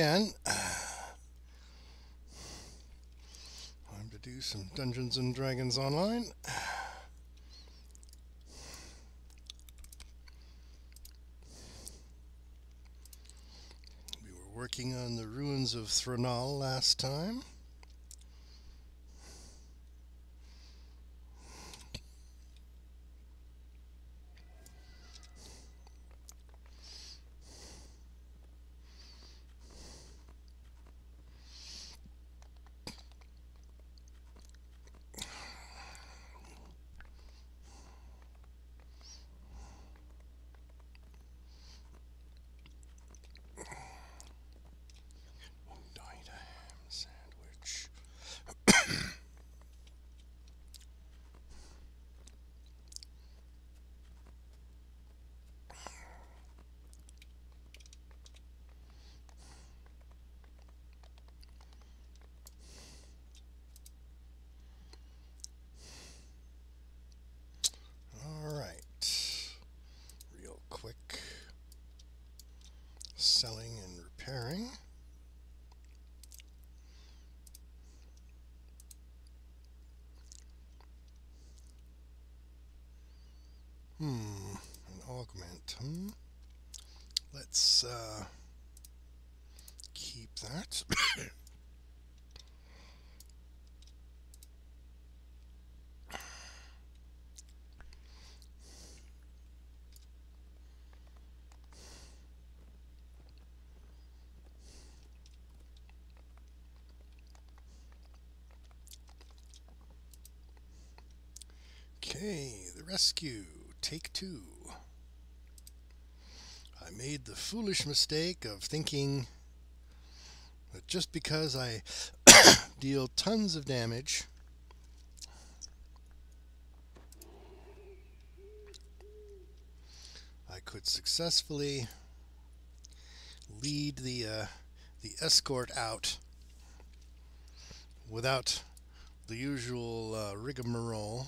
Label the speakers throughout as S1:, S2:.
S1: Time to do some Dungeons and Dragons Online. We were working on the ruins of Thranal last time. Quick selling and repairing. An augment. Let's keep that. Okay, the rescue, take 2. I made the foolish mistake of thinking that just because I deal tons of damage, I could successfully lead the escort out without the usual rigmarole.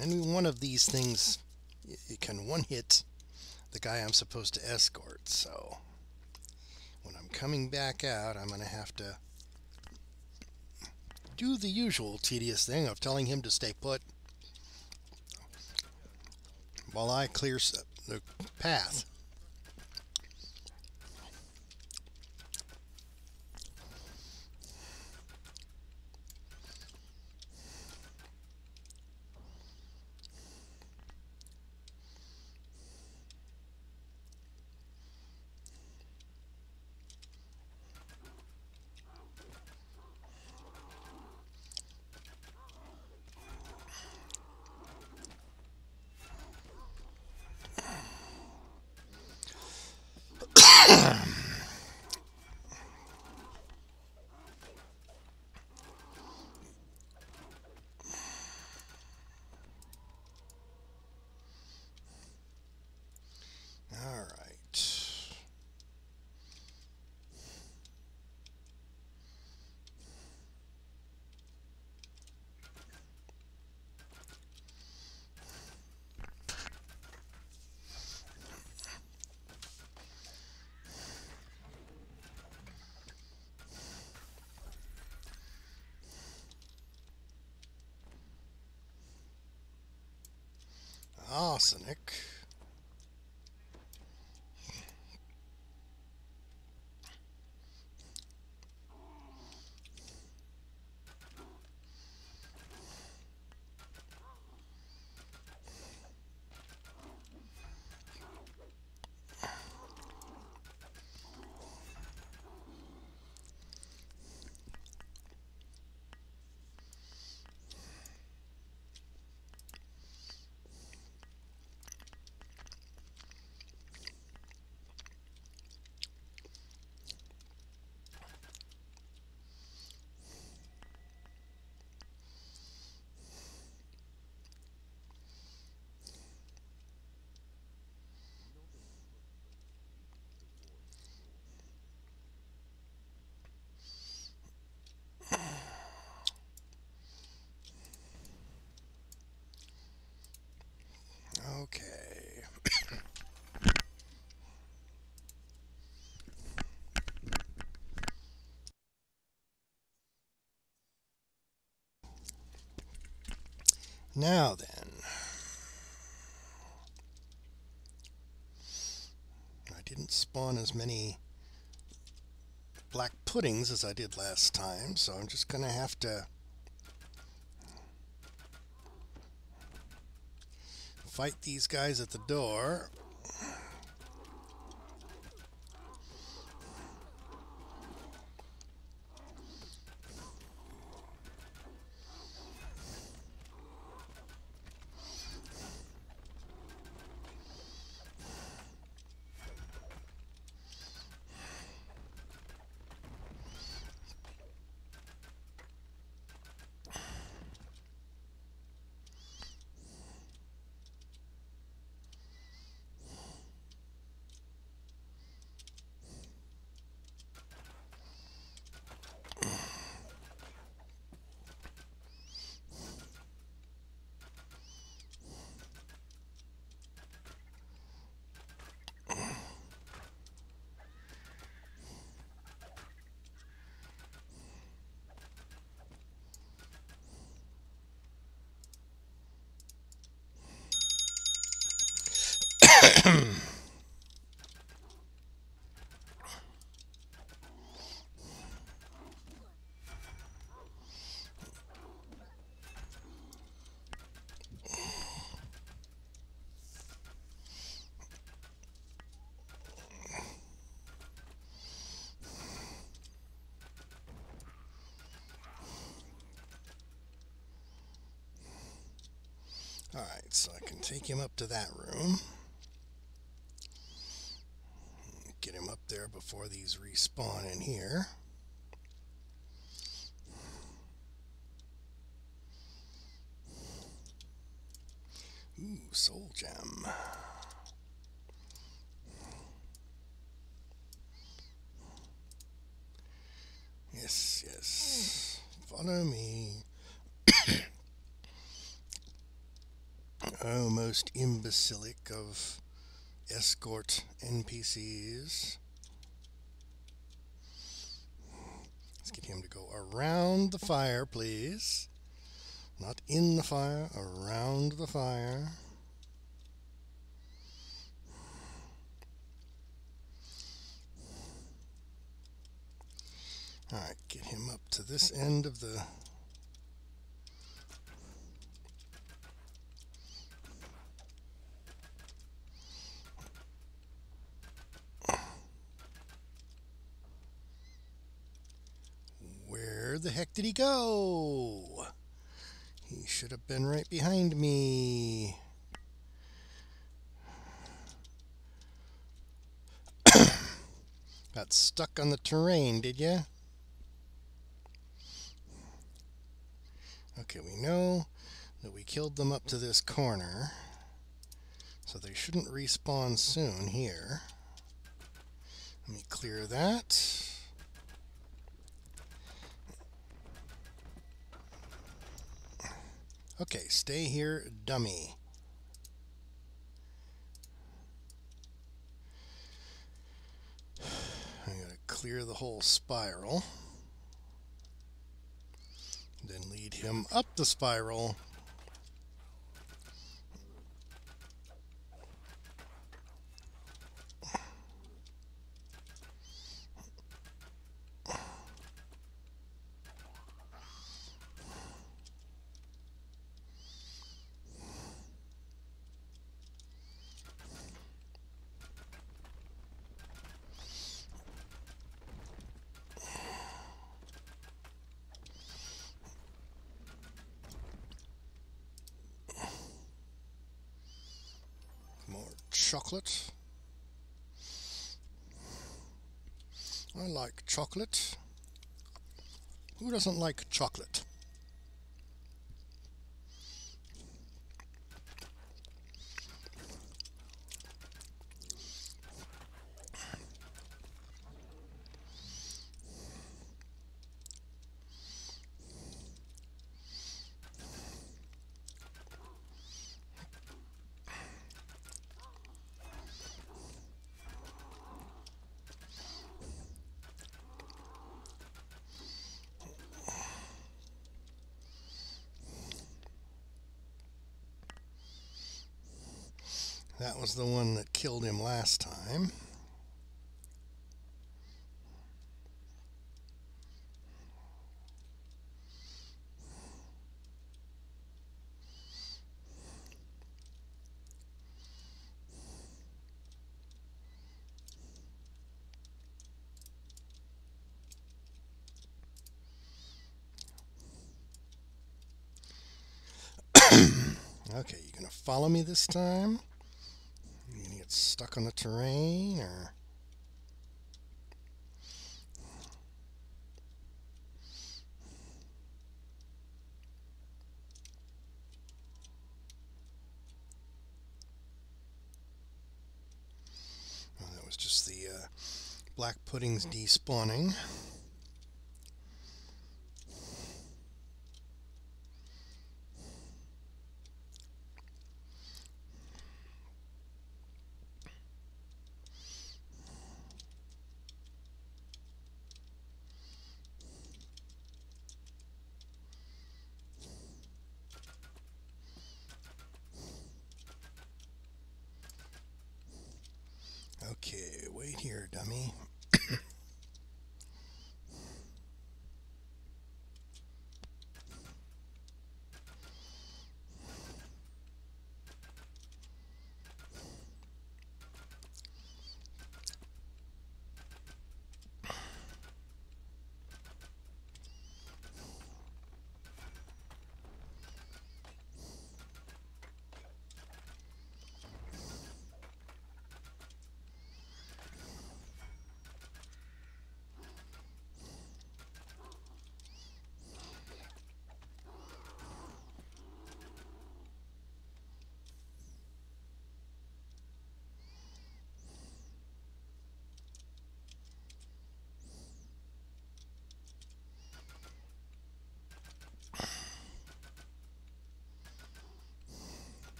S1: And any one of these things, it can one-hit the guy I'm supposed to escort. So when I'm coming back out, I'm going to have to do the usual tedious thing of telling him to stay put while I clear the path. All right. Arsenic. Okay. Now then, I didn't spawn as many black puddings as I did last time, so I'm just going to have to fight these guys at the door. Alright, so I can take him up to that room. Get him up there before these respawn in here. Ooh, soul gem. Yes, yes. Follow me. Oh, most imbecilic of escort NPCs. Let's get him to go around the fire, please. Not in the fire, around the fire. Alright, get him up to this end of the... Where the heck did he go? He should have been right behind me. Got stuck on the terrain, did ya? Okay, we know that we killed them up to this corner, so they shouldn't respawn soon here. Let me clear that. Okay, stay here, dummy. I gotta clear the whole spiral. Then lead him up the spiral. Chocolate. I like chocolate. Who doesn't like chocolate? That was the one that killed him last time. Okay, you gonna follow me this time? You gonna get stuck on the terrain, or? Well, that was just the black puddings despawning. Okay, wait here, dummy.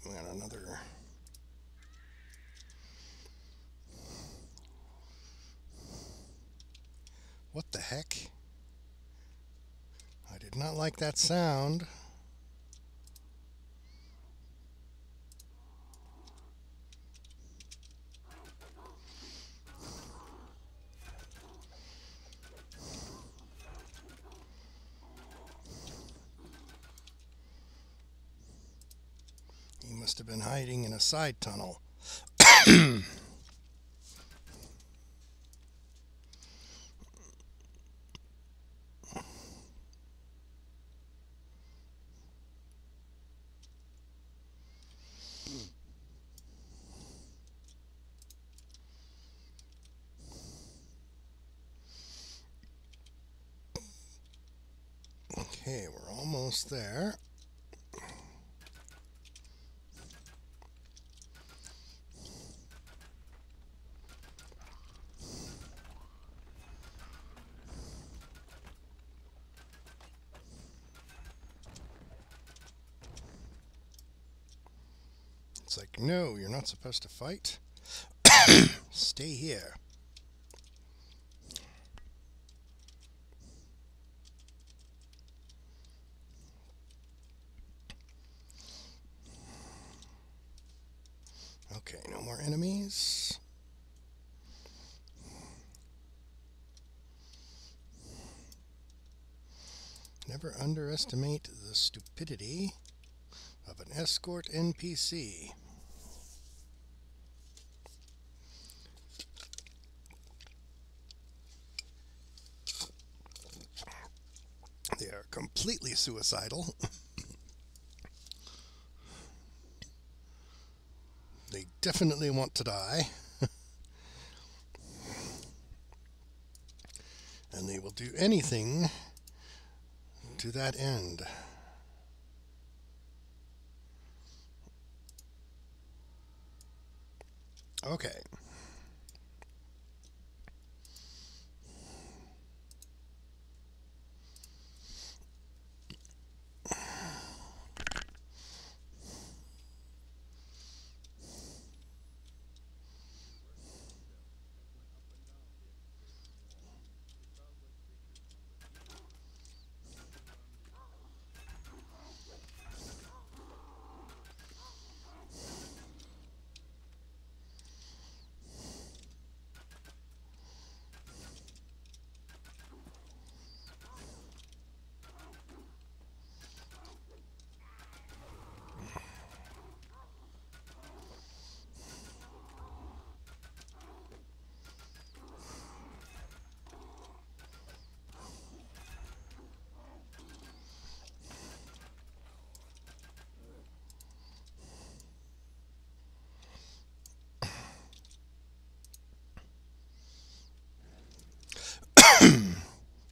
S1: We got another. What the heck? I did not like that sound. He must have been hiding in a side tunnel. Okay, we're almost there. It's like, no, you're not supposed to fight. Stay here. Okay, no more enemies. Never underestimate the stupidity of an escort NPC. They are completely suicidal. They definitely want to die. And they will do anything to that end. Okay.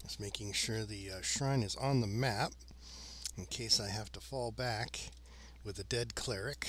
S1: Just making sure the shrine is on the map in case I have to fall back with a dead cleric.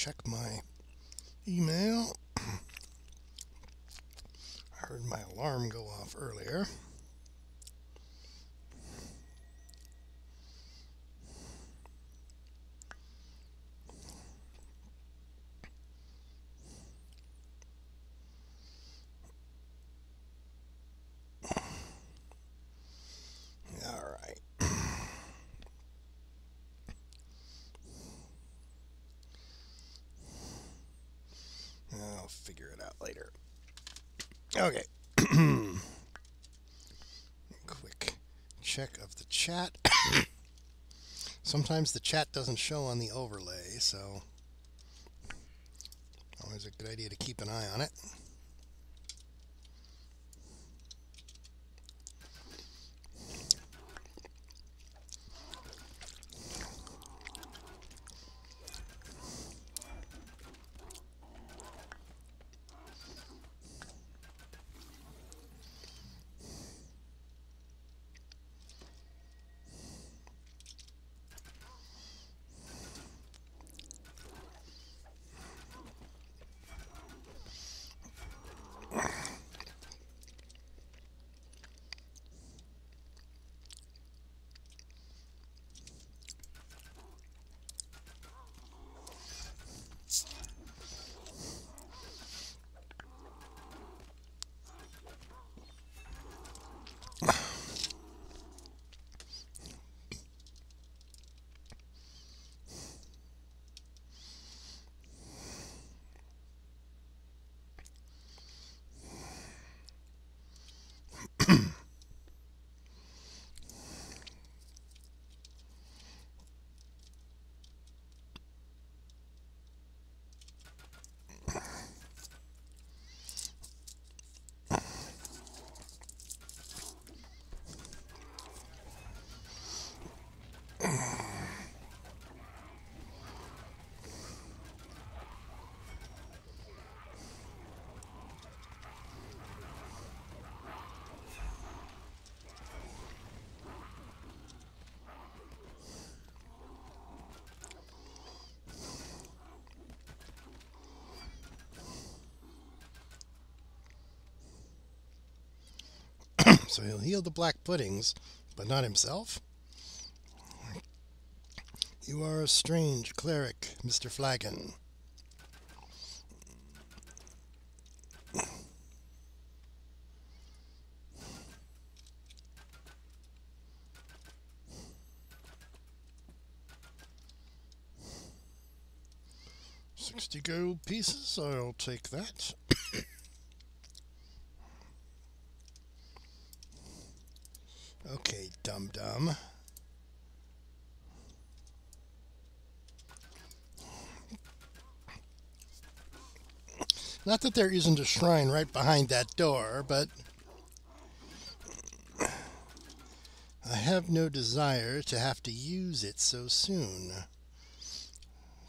S1: check my email. I heard my alarm go off earlier. All right. I'll figure it out later. Okay. Quick check of the chat. Sometimes the chat doesn't show on the overlay, so always a good idea to keep an eye on it. So he'll heal the black puddings, but not himself? You are a strange cleric, Mr. Flagon. $60 gold pieces, I'll take that. Okay, dum-dum. Not that there isn't a shrine right behind that door, but I have no desire to have to use it so soon.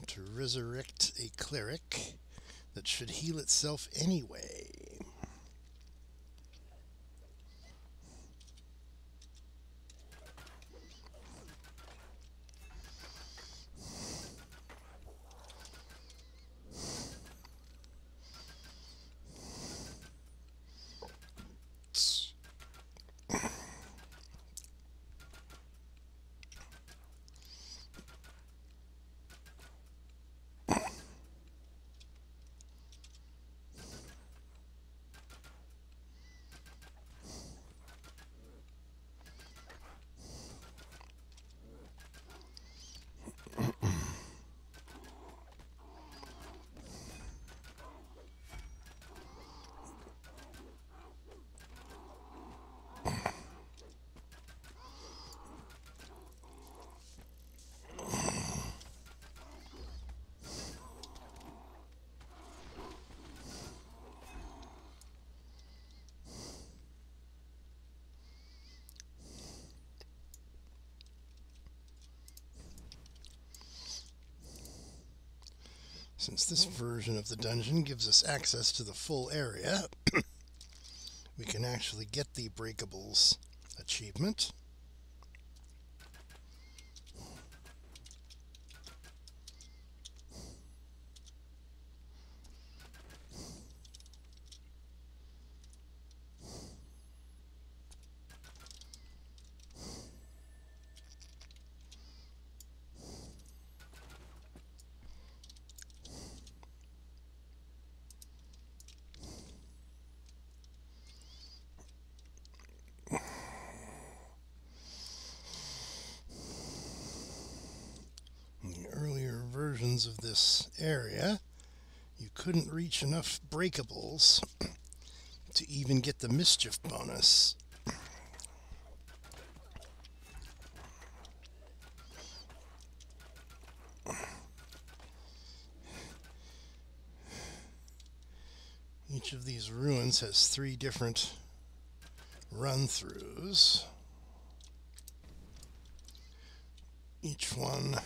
S1: To resurrect a cleric that should heal itself anyway. Since this version of the dungeon gives us access to the full area, we can actually get the Breakables achievement. ruins of this area, you couldn't reach enough breakables to even get the mischief bonus. Each of these ruins has 3 different run-throughs. Each one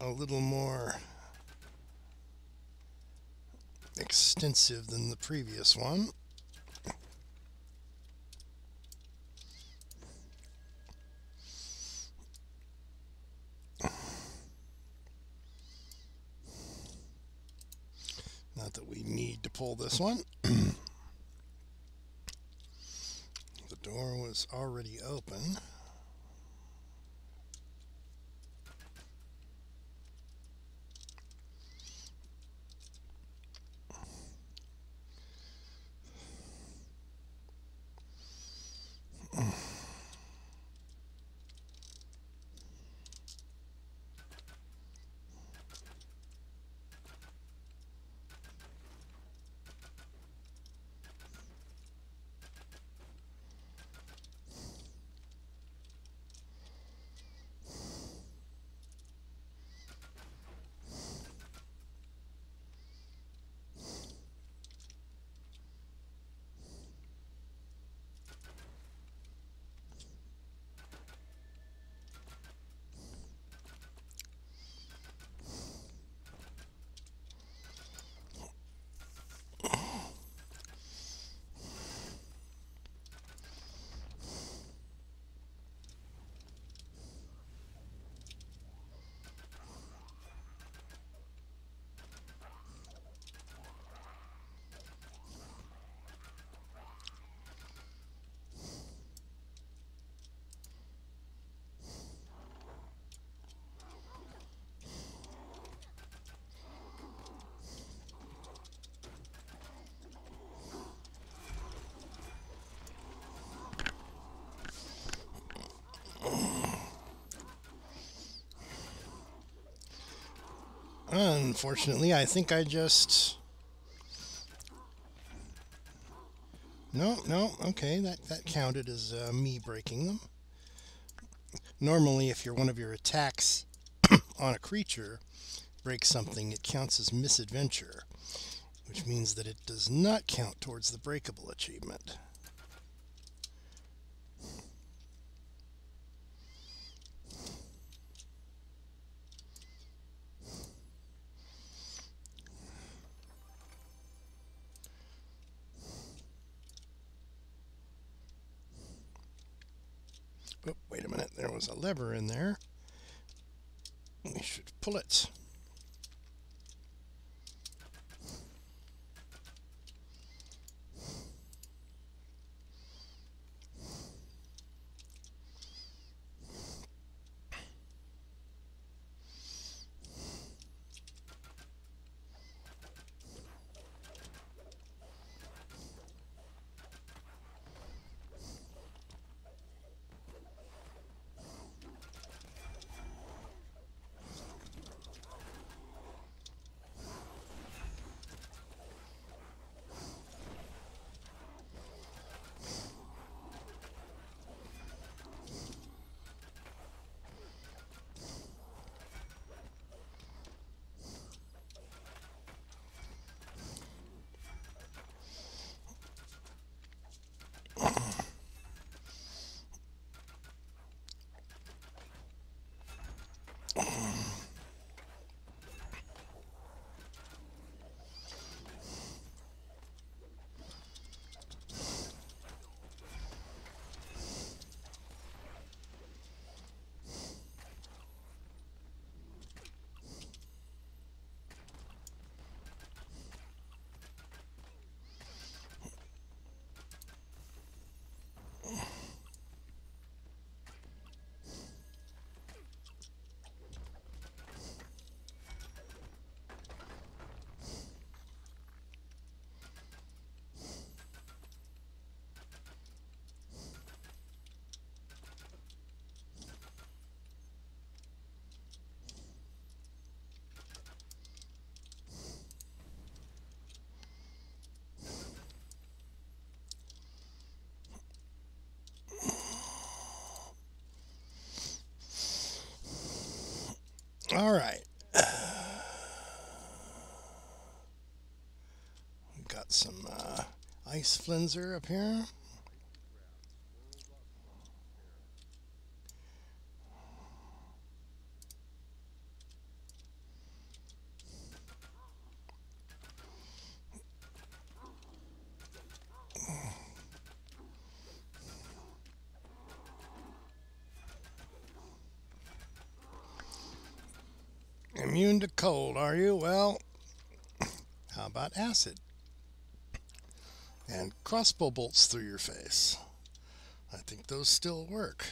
S1: a little more extensive than the previous one. Not that we need to pull this one. The door was already open. Unfortunately, I think I just... No, okay, that counted as me breaking them. Normally, if one of your attacks on a creature breaks something, it counts as misadventure, which means that it does not count towards the breakable achievement. Oh, wait a minute, there was a lever in there. We should pull it. All right. We've got some ice flenser up here. Immune to cold, are you? Well, how about acid? And crossbow bolts through your face. I think those still work.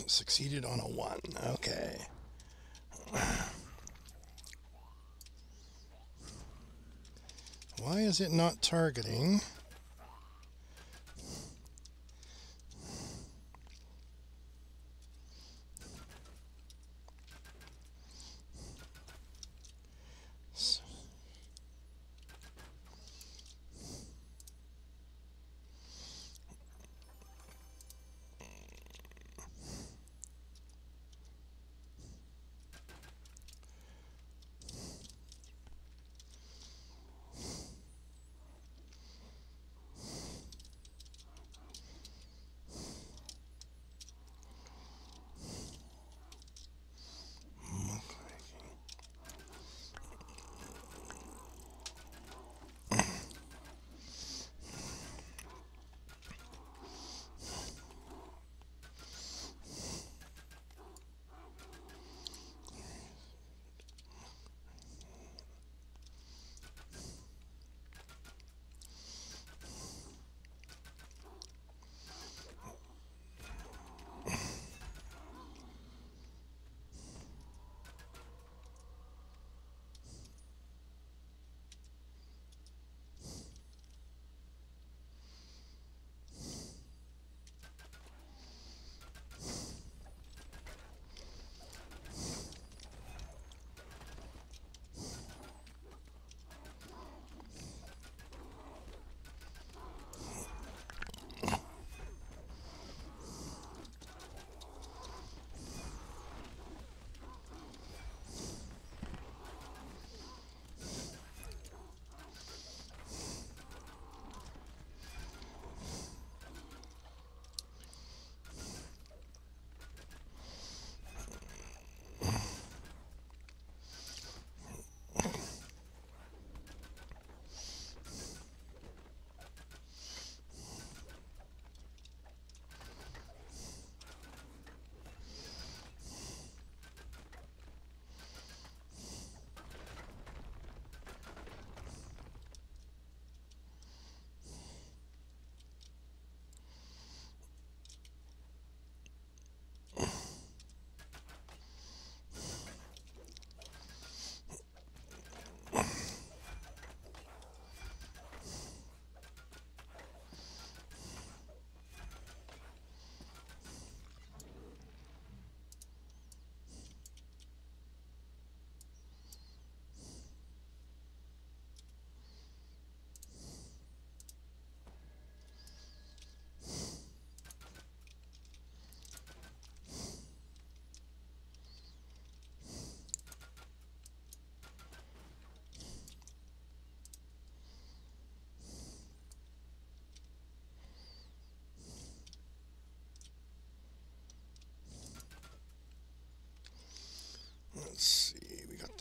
S1: Succeeded on a 1. Okay. Why is it not targeting?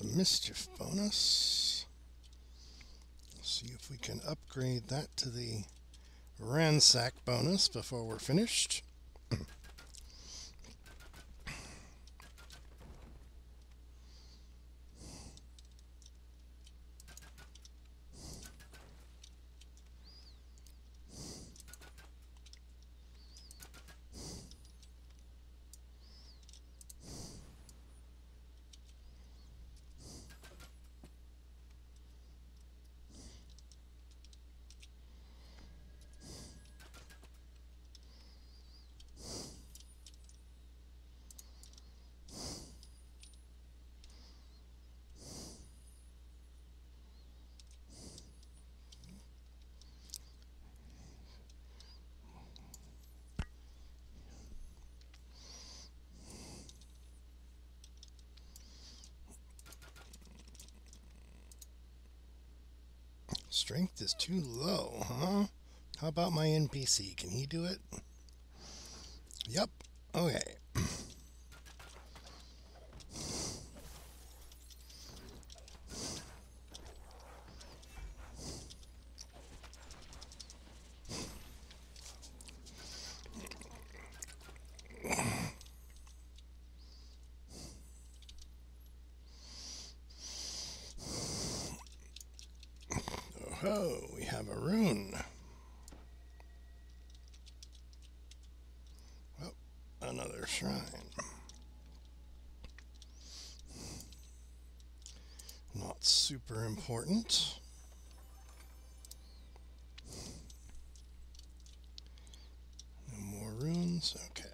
S1: the mischief bonus. See if we can upgrade that to the ransack bonus before we're finished. Strength is too low, huh? How about my NPC? Can he do it? Yep. Okay. Oh, we have a rune. Oh, another shrine. Not super important. No more runes. Okay.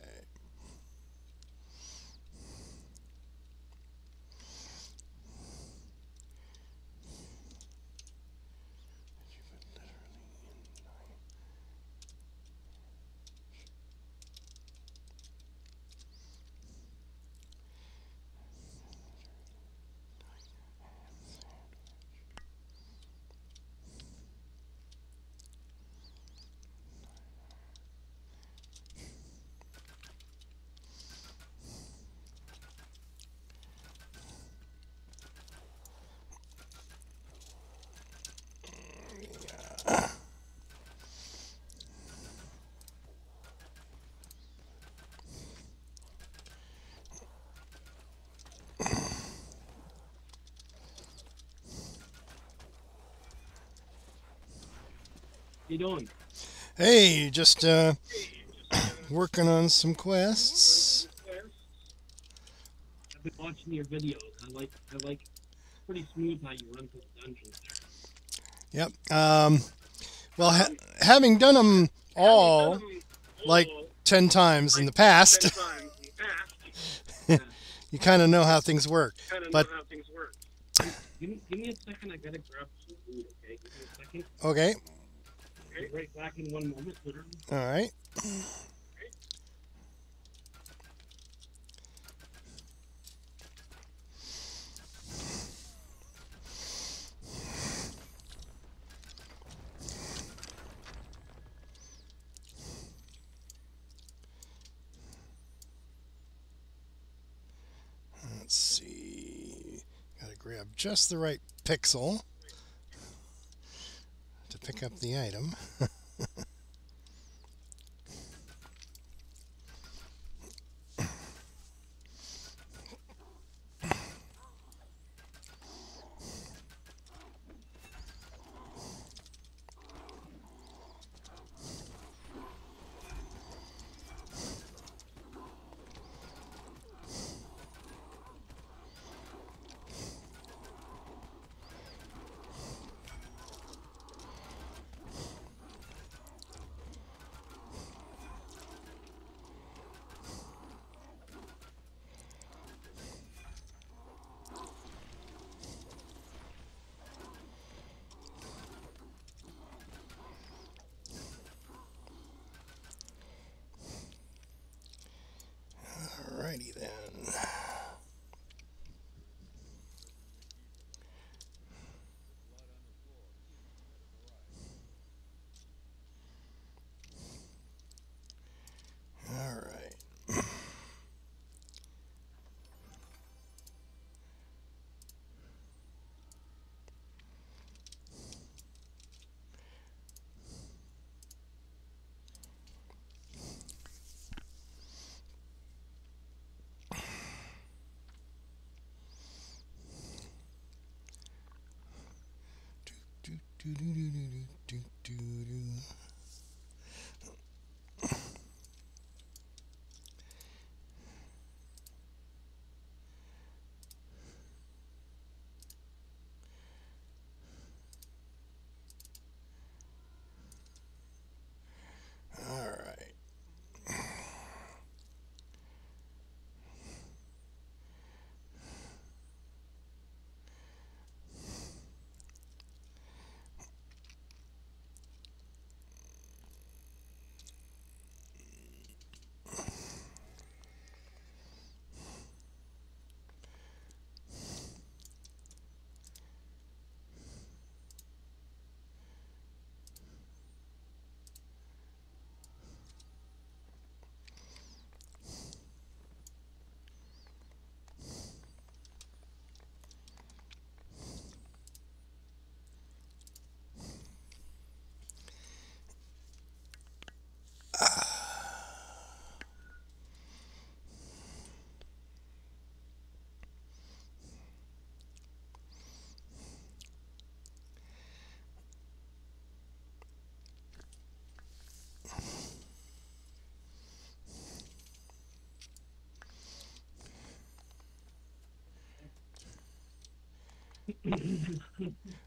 S2: How you doing?
S1: Hey, just working on some quests.
S2: I've been watching your videos. I like pretty smooth how you run through the dungeons there.
S1: Yep. Well, having done them all like 10 times in the past, you kind of know how things work. But
S2: Give me a second. I gotta grab some food. Okay, give me a second.
S1: okay.
S2: I'll be right back in 1 moment. Literally.
S1: All right. Let's see. Gotta grab just the right pixel to pick up the item. Do, do, do, do, do, do, do. All right.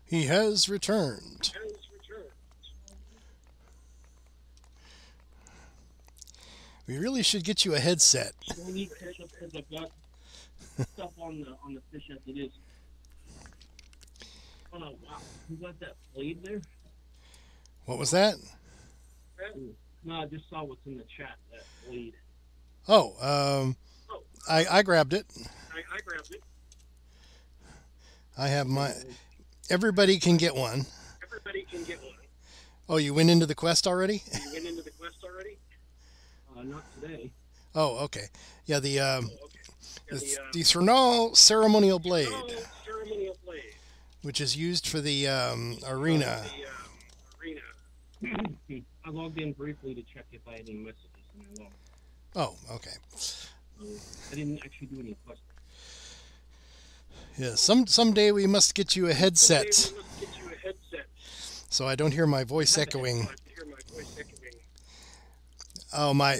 S1: He has returned. We really should get you a headset.
S2: I need ketchup because I've got stuff on the fish as it is. Oh no! Wow, you got that blade there?
S1: What was that?
S2: No, I just saw what's in the chat. That blade.
S1: Oh, I grabbed it.
S2: I grabbed it.
S1: I have my. Everybody can get one.
S2: Everybody can get one.
S1: Oh, you went into the quest already?
S2: You went into the quest already? Not today.
S1: Oh, okay. Yeah, the ceremonial blade, which is used for the arena.
S2: I logged in briefly to check if I had any messages, and I logged.
S1: Oh, okay.
S2: I didn't actually do any quests.
S1: Yeah, someday we must get you a headset. So I don't hear my voice echoing. Oh my!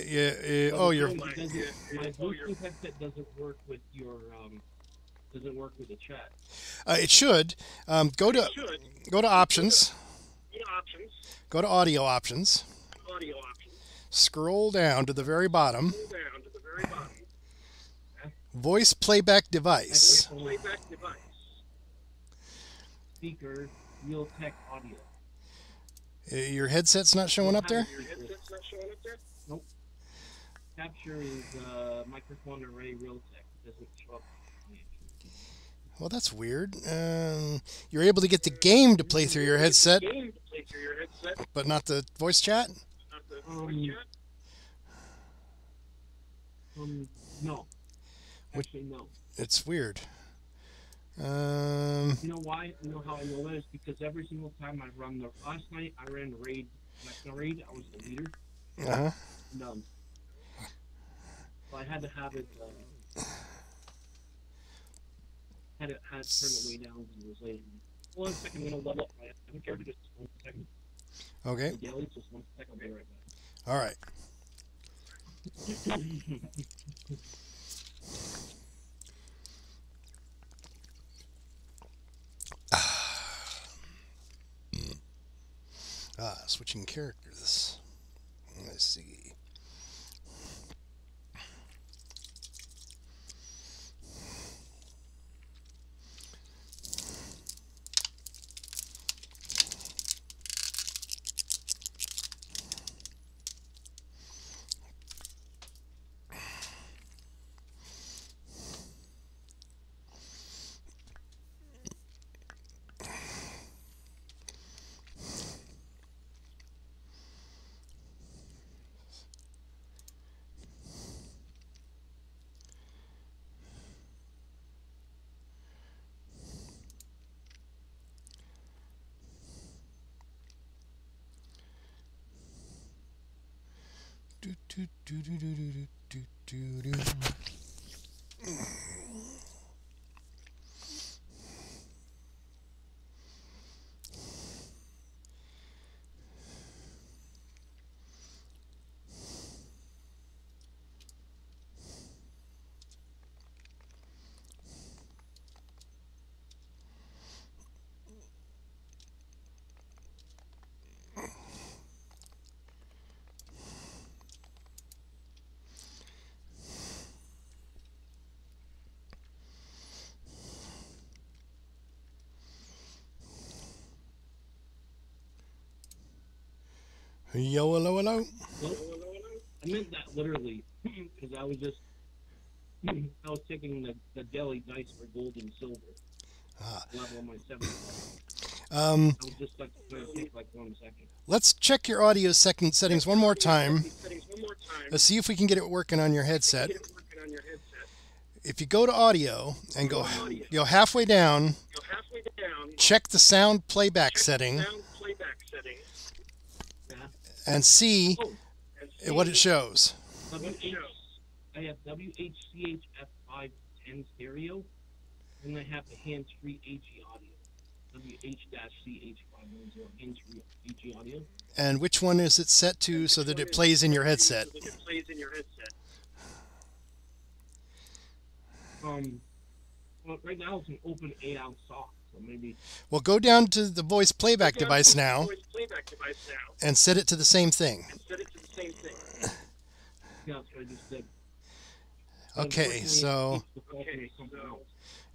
S1: Oh, your.
S2: My Bluetooth headset doesn't work with your doesn't work with the chat.
S1: It should. Go to options. Go to audio options. Scroll down to the very bottom. Voice playback device.
S2: Speaker, Realtek audio.
S1: Your headset's not showing up there?
S2: Nope. Capture is microphone array Realtek. It doesn't show up.
S1: Well, that's weird. You're able to get the game to play through your headset, but not the voice chat?
S2: No. Actually, no.
S1: It's weird.
S2: You know why? You know how I know that? Is because every single time I run last night I ran raid. National raid. I was the leader.
S1: Uh-huh.
S2: None. So I had to have it. Had it turned it way down because it was late. 1 second, I'm gonna level up. I don't care. Just 1 second.
S1: Okay.
S2: Yeah, just 1 second. I'll be right back.
S1: All right. Switching characters. Let's see. Do, do, do, do, do, do, do, do. Yo, hello, hello.
S2: Hello? I meant that literally, because I was just, I was taking the daily dice for gold and silver. Level on my 7th. I was just like, going to take like 1 second.
S1: Let's check your audio settings one more time. Let's see if we can get it working on your headset. If you go to audio and go halfway down, check the sound playback setting and see what it shows.
S2: I have WHCH F510 stereo, and I have the hands-free AG audio. WH-CH510 hands-free AG audio.
S1: And which one is it set to so that it plays in your headset?
S2: Well, right now it's an open 8-ounce sock, so maybe.
S1: Well, go down to the voice playback device now and set it to the same thing.
S2: Yeah, that's what I just did.
S1: Okay, so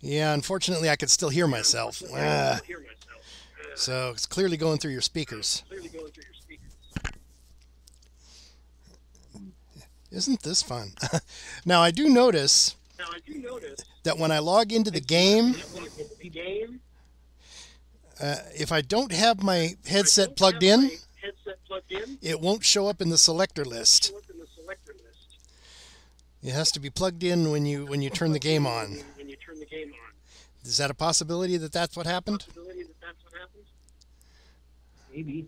S1: yeah, unfortunately, I could still hear myself. So it's clearly going through your speakers. Isn't this fun? Now, I do notice that when I log into the game, if I don't have my headset plugged in, it won't show up in the selector list. It has to be plugged in when you turn the game on. Is that a possibility that that's what happened?
S2: Maybe.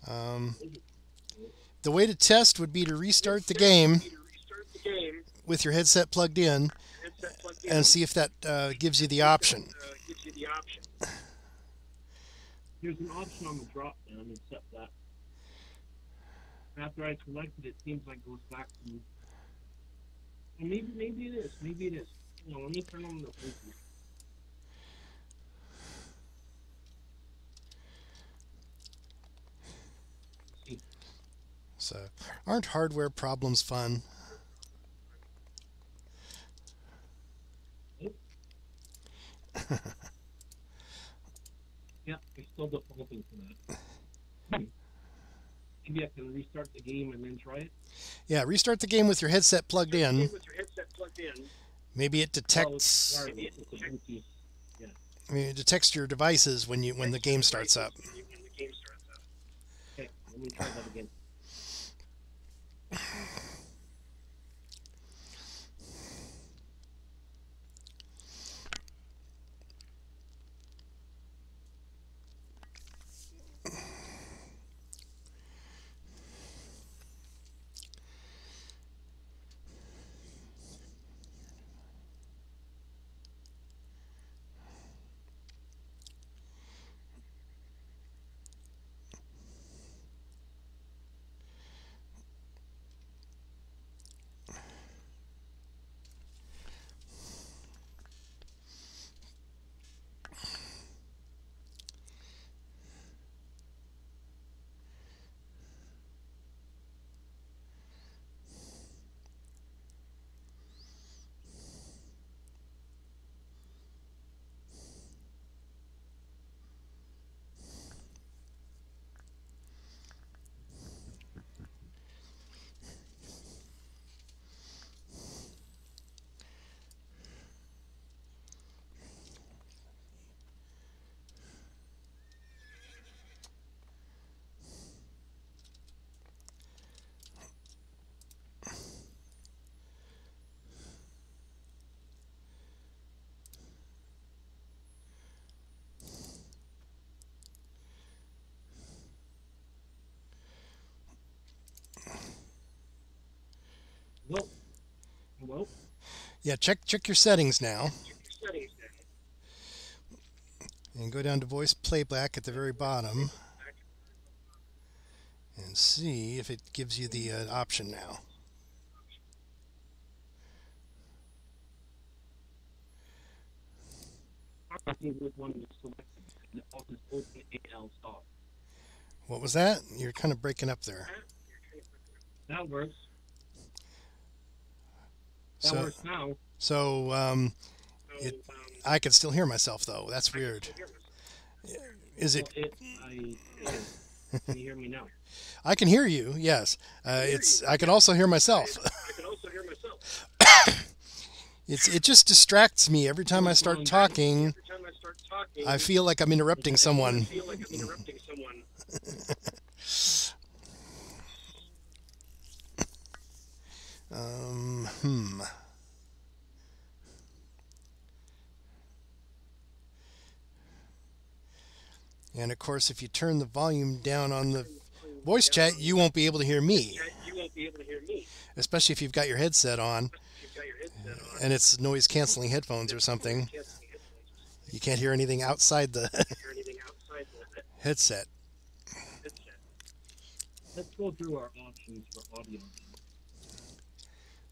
S1: The way to test would be to restart the game with your headset plugged in and see if that gives you the option.
S2: There's an option on the drop down, except that after I select it, it seems like it goes back to. Well, maybe it is. Maybe it is. No, let me turn on the Bluetooth.
S1: So, aren't hardware problems fun?
S2: Yeah, it's still defaulting for that. Maybe I can restart the game and then try it.
S1: Yeah, restart the game with your headset plugged in. Maybe it detects. I mean, it detects your devices when the game starts up.
S2: Okay, let me try that again. Hello?
S1: Yeah, check your settings now. And go down to voice playback at the very bottom. And see if it gives you the option now. What was that? You're kind of breaking up there.
S2: That works. That works now.
S1: So I can still hear myself though. That's weird. Is it?
S2: Can you hear me now?
S1: I can hear you. Yes. I can also hear myself.
S2: I can also hear myself.
S1: It just distracts me every time I start talking. I feel like I'm interrupting someone. Hmm. And of course, if you turn the volume down on the voice chat, you won't be able to hear me. Especially if you've got your headset on and it's noise canceling headphones or something. You can't hear anything outside the headset.
S2: Let's go through our options for audio.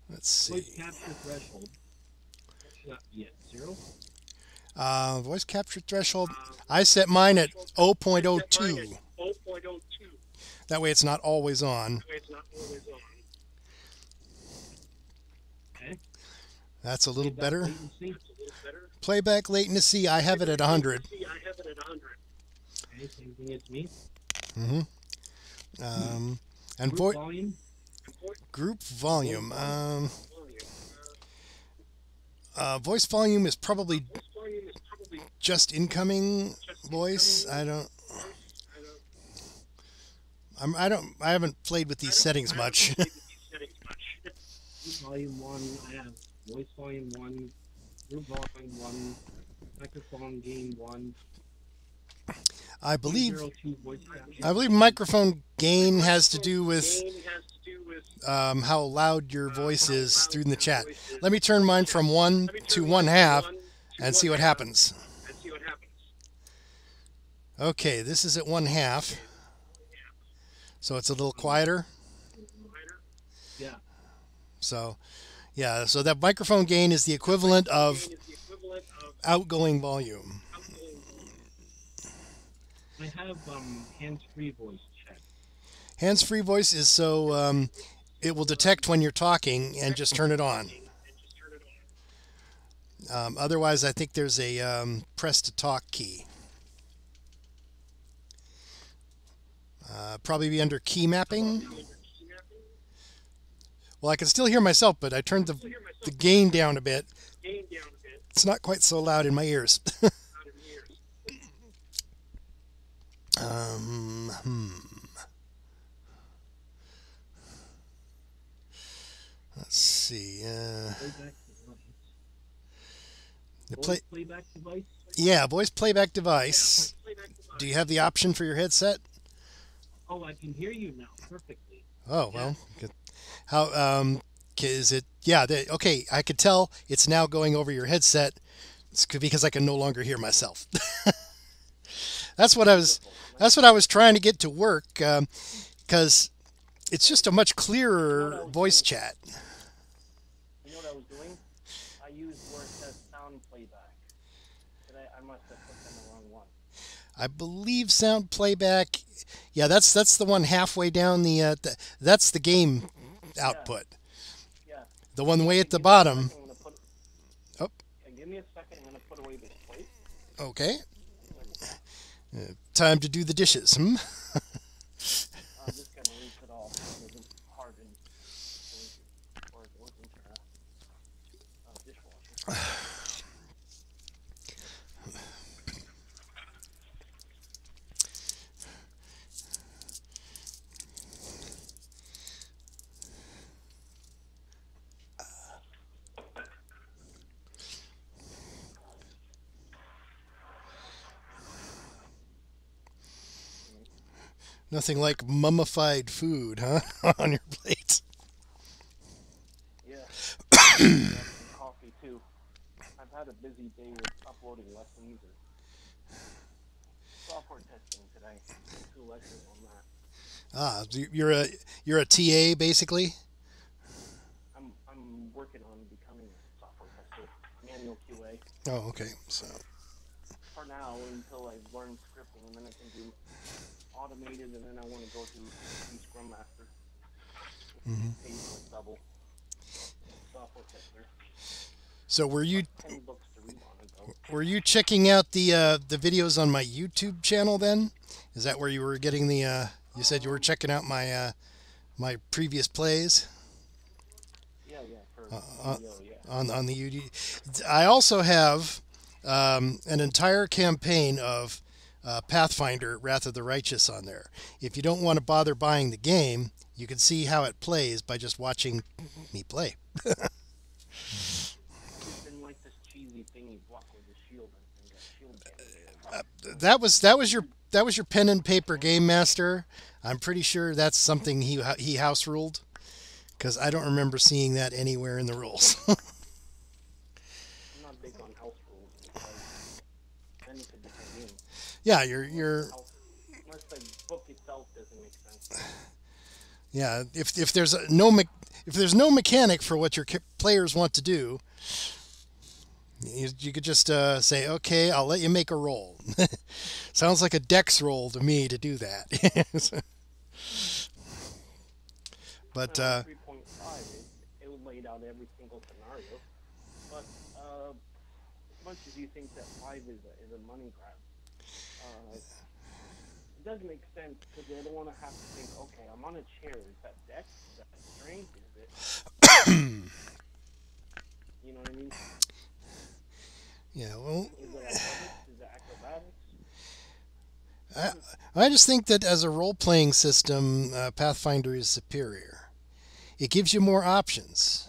S1: Let's see.
S2: Voice capture threshold. Yeah, 0.
S1: Voice capture threshold. I set mine at 0.02. That way it's not always on.
S2: Okay.
S1: That's a little better. Playback latency, I have it at 100.
S2: Okay, same thing as me.
S1: And
S2: Group volume.
S1: Group volume. Voice volume is probably just incoming voice. I haven't played with these settings much.
S2: Volume 1, I have voice volume 1, group volume 1, microphone gain 1.
S1: I believe microphone gain has to do with how loud your voice is through the chat. Let me turn mine from 1 to 1/2 and see what happens. Okay, this is at 1/2. So it's a little quieter.
S2: Yeah.
S1: So that microphone gain is the equivalent of outgoing volume.
S2: I have hands-free voice chat.
S1: Hands-free voice is so it will detect when you're talking and just turn it on. Otherwise, I think there's a press to talk key. Probably be under key mapping. Well, I can still hear myself, but I turned the gain down a bit. It's not quite so loud in my ears. Let's see.
S2: Voice playback device?
S1: Yeah, voice playback device. Do you have the option for your headset?
S2: Oh, I can hear you now perfectly.
S1: Oh, well. Good. How is it? Yeah, okay, I could tell it's now going over your headset. It's because I can no longer hear myself. That's what I was trying to get to work, because it's just a much clearer voice chat.
S2: You know what I was doing? I used where it says sound playback. I must have put them the wrong one.
S1: I believe sound playback. Yeah, that's the one halfway down that's the game output.
S2: Yeah.
S1: The one way at the bottom. Oh.
S2: Give me a second. I'm going to put away this plate.
S1: Okay. Time to do the dishes,
S2: I'm just going to rinse it off. It wasn't hardened. Or it wasn't dishwasher.
S1: Nothing like mummified food, huh? On your plate.
S2: Yeah. Coffee too. I've had a busy day with uploading lessons and software testing today. 2 lectures on that.
S1: You're a TA basically.
S2: I'm working on becoming a software tester, manual QA.
S1: Oh, okay. So.
S2: For now, until I've learned scripting, and then I can do automated, and then I want to go to Scrum Master. Pays like double. Software tester.
S1: So were you
S2: 10 books to read on it, though.
S1: were you checking out the videos on my YouTube channel then? Is that where you were getting the you said you were checking out my my previous plays?
S2: Yeah, for DDO, yeah.
S1: On the UD. I also have an entire campaign of Pathfinder Wrath of the Righteous on there. If you don't want to bother buying the game, you can see how it plays by just watching me play.
S2: It's been like this cheesy thing you block with the shield and get shield damage.
S1: That was your pen and paper game master. I'm pretty sure that's something he house ruled, because I don't remember seeing that anywhere in the rules.
S2: I'm not big on house rules because then it's a different game.
S1: Yeah, you're
S2: Unless the book itself doesn't make sense.
S1: yeah. If there's no mechanic for what your players want to do, you could just say, okay, I'll let you make a roll. Sounds like a dex roll to me to do that. But
S2: 3.5, it laid out every single scenario. But as much as you think that 5 is a money grab, it does make sense because they don't want to have to think, okay, I'm on a chair. Is that dex? Is that strength? Is it? You know what I mean?
S1: Yeah, well,
S2: Is it athletics? Is it acrobatics?
S1: I just think that as a role-playing system, Pathfinder is superior. It gives you more options.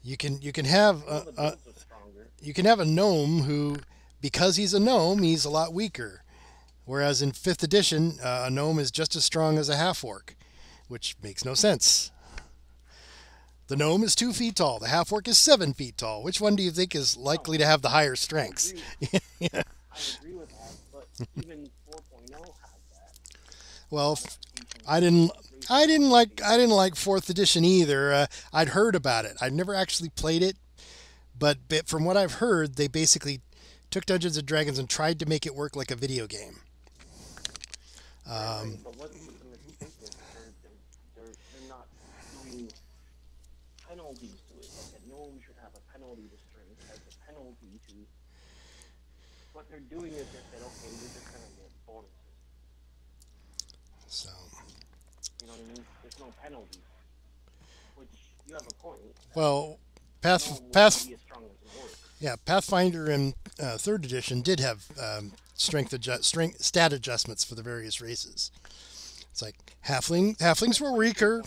S1: You can have you can have a gnome who, because he's a gnome, he's a lot weaker. Whereas in 5th edition, a gnome is just as strong as a half-orc, which makes no sense. The gnome is 2 feet tall. The half-orc is 7 feet tall. Which one do you think is likely to have the higher strengths?
S2: Yeah. I agree with that, but even 4.0 has that.
S1: Well, I didn't like 4th edition either. I'd heard about it. I'd never actually played it, but from what I've heard, they basically took Dungeons and Dragons and tried to make it work like a video game.
S2: But what's the mistake is they're not doing penalties to it. Like a gnome should have a penalty to strength, has a penalty to. What they're doing is they said, okay, you're just gonna get bonuses.
S1: So.
S2: You know what I mean? There's no penalty. Which you have a point.
S1: Well, Pathfinder in 3rd edition did have stat adjustments for the various races. It's like halflings were weaker.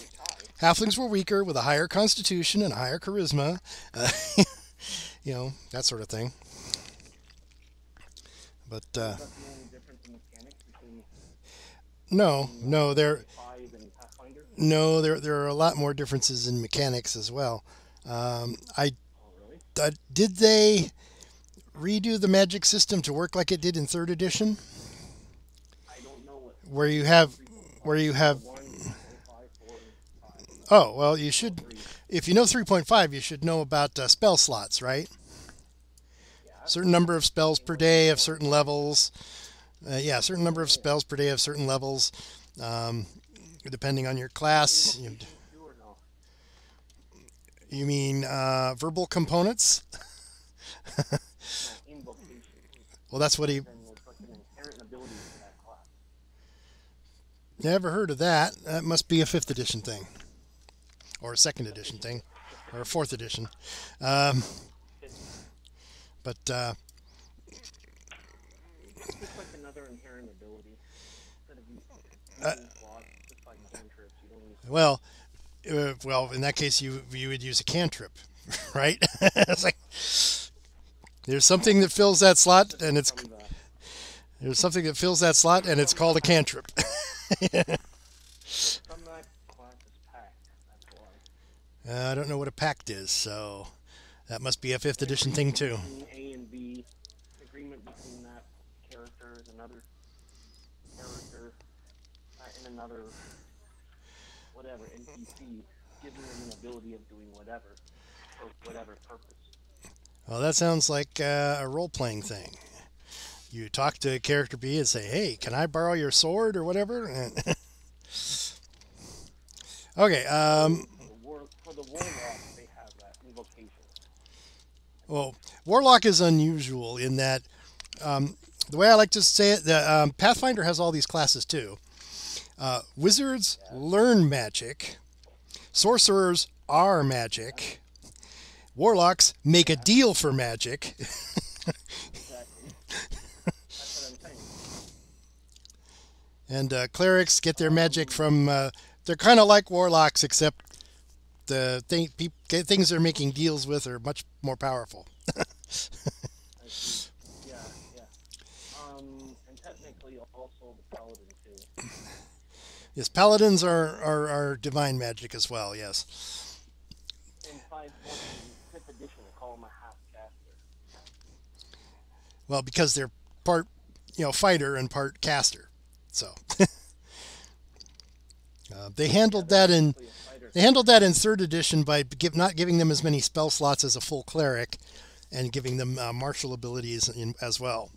S1: Halflings were weaker with a higher constitution and a higher charisma. You know, that sort of thing. But
S2: Is that the only difference in mechanics between
S1: there
S2: 5 and Pathfinder?
S1: No, there are a lot more differences in mechanics as well. Did they redo the magic system to work like it did in 3rd edition?
S2: I don't know what.
S1: Where you have. Oh, well, you should. If you know 3.5, you should know about spell slots, right? Certain number of spells per day of certain levels. Certain number of spells per day of certain levels. Depending on your class. You mean verbal components? Well, that's what he. Never heard of that. That must be a 5th edition thing, or a 2nd edition thing, or a 4th edition. But
S2: it's just like another inherent ability.
S1: Well, in that case, you would use a cantrip, right? It's like there's something that fills that slot, and it's called a cantrip. I don't know what a pact is, so that must be a 5th edition thing too.
S2: A and B agreement between that character and another character and another whatever NPC, giving them an ability of doing whatever for whatever purpose.
S1: Well, that sounds like a role-playing thing. You talk to character B and say, "Hey, can I borrow your sword or whatever?" Okay.
S2: For the warlock, they have that invocation.
S1: Well, Warlock is unusual in that the way I like to say it, the Pathfinder has all these classes too. Wizards learn magic. Sorcerers are magic. Warlocks make a deal for magic.
S2: Exactly. That's what I'm saying.
S1: And clerics get their magic from. They're kind of like warlocks, except the things they're making deals with are much more powerful.
S2: I see. Yeah, yeah. And technically also the paladin too.
S1: Yes, paladins are divine magic as well. Yes.
S2: In 5th edition, they call them a half caster.
S1: Well, because they're part, fighter and part caster. So they handled that in. They handled that in 3rd edition by not giving them as many spell slots as a full cleric, and giving them martial abilities as well.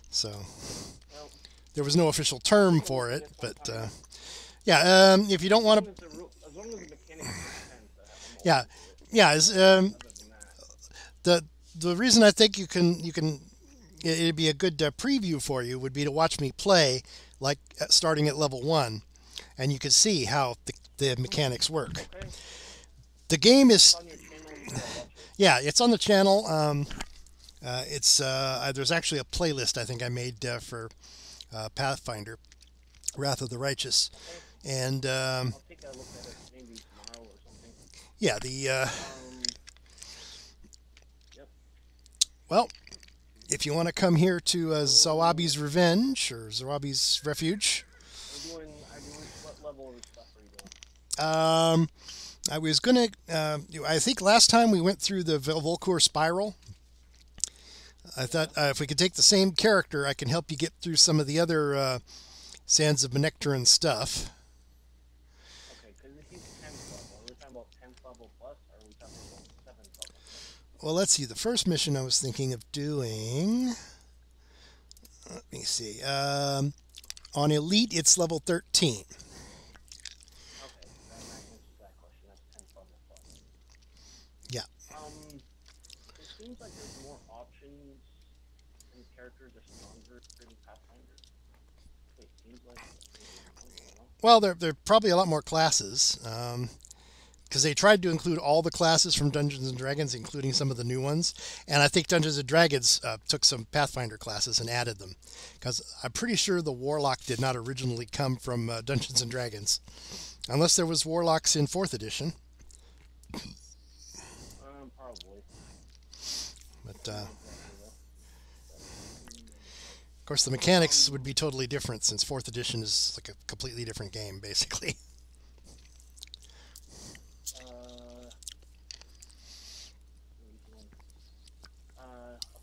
S1: So there was no official term for it, but yeah, if you don't want to,
S2: as long as the mechanics make sense,
S1: yeah, yeah. The reason I think you can it'd be a good preview for you would be to watch me play, like starting at level 1, and you could see how the mechanics work.
S2: Okay.
S1: The game is,
S2: On your channel,
S1: yeah, it's on the channel. It's there's actually a playlist I think I made for Pathfinder, Wrath of the Righteous, and
S2: I'll take a look at it maybe tomorrow or something.
S1: yeah,
S2: Yep.
S1: well, if you want to come here to Zawabi's Revenge or Zawabi's Refuge,
S2: What level of stuff are you doing?
S1: I was gonna. I think last time we went through the Volcor Spiral. I thought if we could take the same character, I can help you get through some of the other Sands of Manectarin stuff.
S2: Okay, because if he's 10th level, are we talking about 10th level plus, or are we talking about 7th level?
S1: Well, let's see. The first mission I was thinking of doing. Let me see. On Elite, it's level 13.
S2: Okay, that answers that question. That's 10th level plus.
S1: Yeah.
S2: It seems like there's more options and characters are stronger in Pathfinder. It seems like. I don't know.
S1: Well, there are probably a lot more classes. Because they tried to include all the classes from Dungeons and Dragons, including some of the new ones. And I think Dungeons and Dragons took some Pathfinder classes and added them. Because I'm pretty sure the Warlock did not originally come from Dungeons and Dragons. Unless there was Warlocks in 4th edition.
S2: Probably.
S1: But, of course, the mechanics would be totally different since 4th edition is like a completely different game, basically.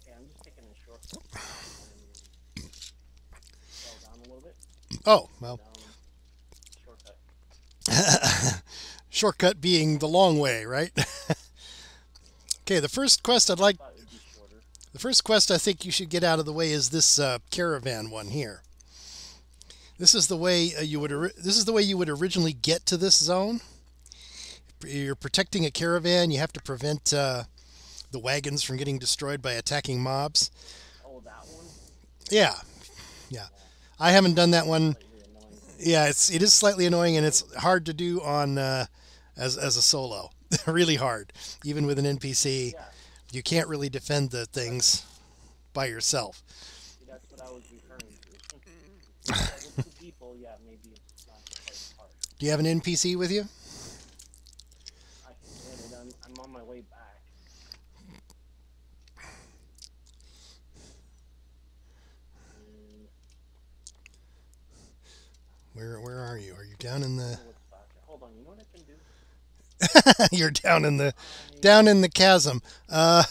S2: Okay, I'm just taking a shortcut and scroll down a little bit.
S1: Oh, well.
S2: Shortcut.
S1: Shortcut being the long way, right? Okay, the first quest I'd like.
S2: Thought it would be shorter.
S1: The first quest I think you should get out of the way is this caravan one here. This is the way this is the way you would originally get to this zone. You're protecting a caravan. You have to prevent the wagons from getting destroyed by attacking mobs.
S2: Oh, that one?
S1: Yeah, yeah. I haven't done that one. Yeah, it is slightly annoying, and it's hard to do on as a solo. Really hard, even with an NPC.
S2: Yeah.
S1: You can't really defend the things by yourself.
S2: See, that's what I was referring to. With 2 people, yeah, maybe it's not quite hard.
S1: Do you have an NPC with you?
S2: I can get it. I'm on my way back.
S1: Where are you? Are you down in the?
S2: Hold on. You know what I can do?
S1: You're down in the chasm.
S2: Yeah.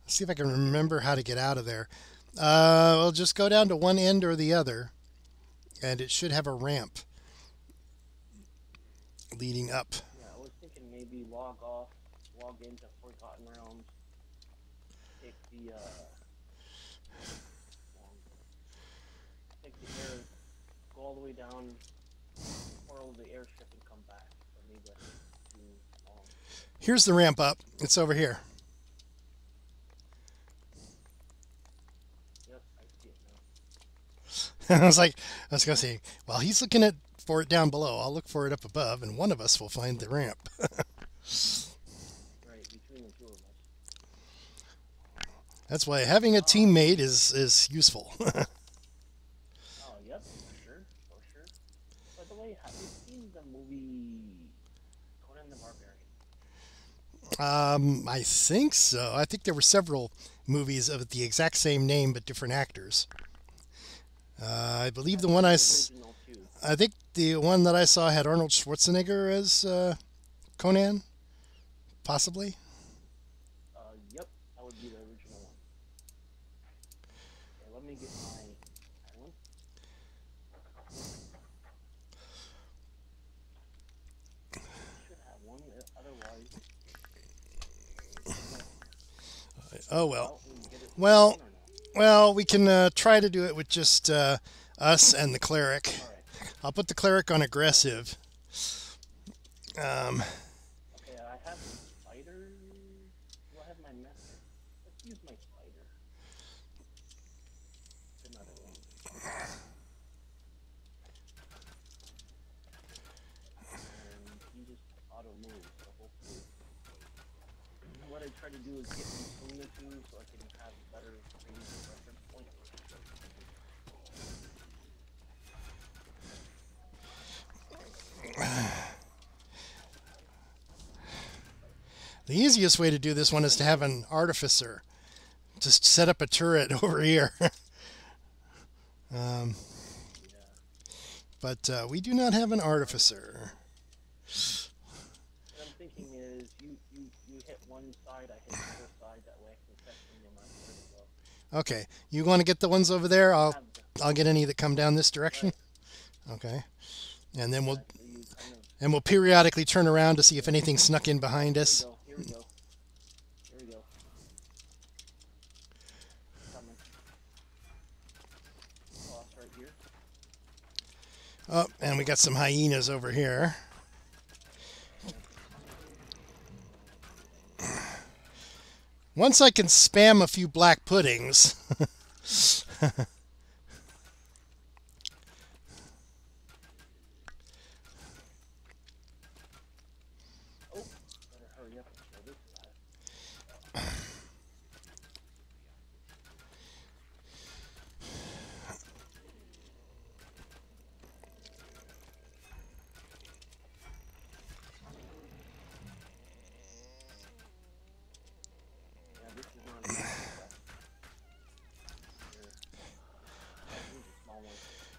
S1: Let's see if I can remember how to get out of there. Well, just go down to one end or the other, and it should have a ramp leading up.
S2: Yeah, I was thinking maybe log off, log into Forgotten Realms, take the air, go all the way down, whirl the airship and come back. So maybe I should do
S1: Here's the ramp up. It's over here.
S2: Yes, I see it now.
S1: I was going to say, while he's looking for it down below, I'll look for it up above, and one of us will find the ramp.
S2: Right, between the two of us.
S1: That's why having a teammate is useful.
S2: Oh, yep, for sure. By the way, have you seen the movie Conan the Barbarian?
S1: I think so. I think there were several movies of the exact same name but different actors. I believe the one I think the one that I saw had Arnold Schwarzenegger as Conan, possibly.
S2: Yep, that would be the original one. Okay, let me get my island. Should have one, otherwise.
S1: Oh well. Well, we can try to do it with just us and the cleric.
S2: Right.
S1: I'll put the cleric on aggressive.
S2: Okay, I have spider. Do I have my master? Let's use my spider. Another one. And he just auto moves, so hopefully. What I try to do is get between the two so I can have better range of reference point.
S1: The easiest way to do this one is to have an artificer. Just set up a turret over here. But we do not have an artificer.
S2: What I'm thinking is you hit one side, I hit the other side, that way I can catch them no matter where they go.
S1: Okay, you want to get the ones over there? I'll get any that come down this direction. Right. Okay, and then we'll periodically turn around to see if anything snuck in behind us.
S2: Here we go. Coming. Cross right here.
S1: Oh, and we got some hyenas over here. Once I can spam a few black puddings.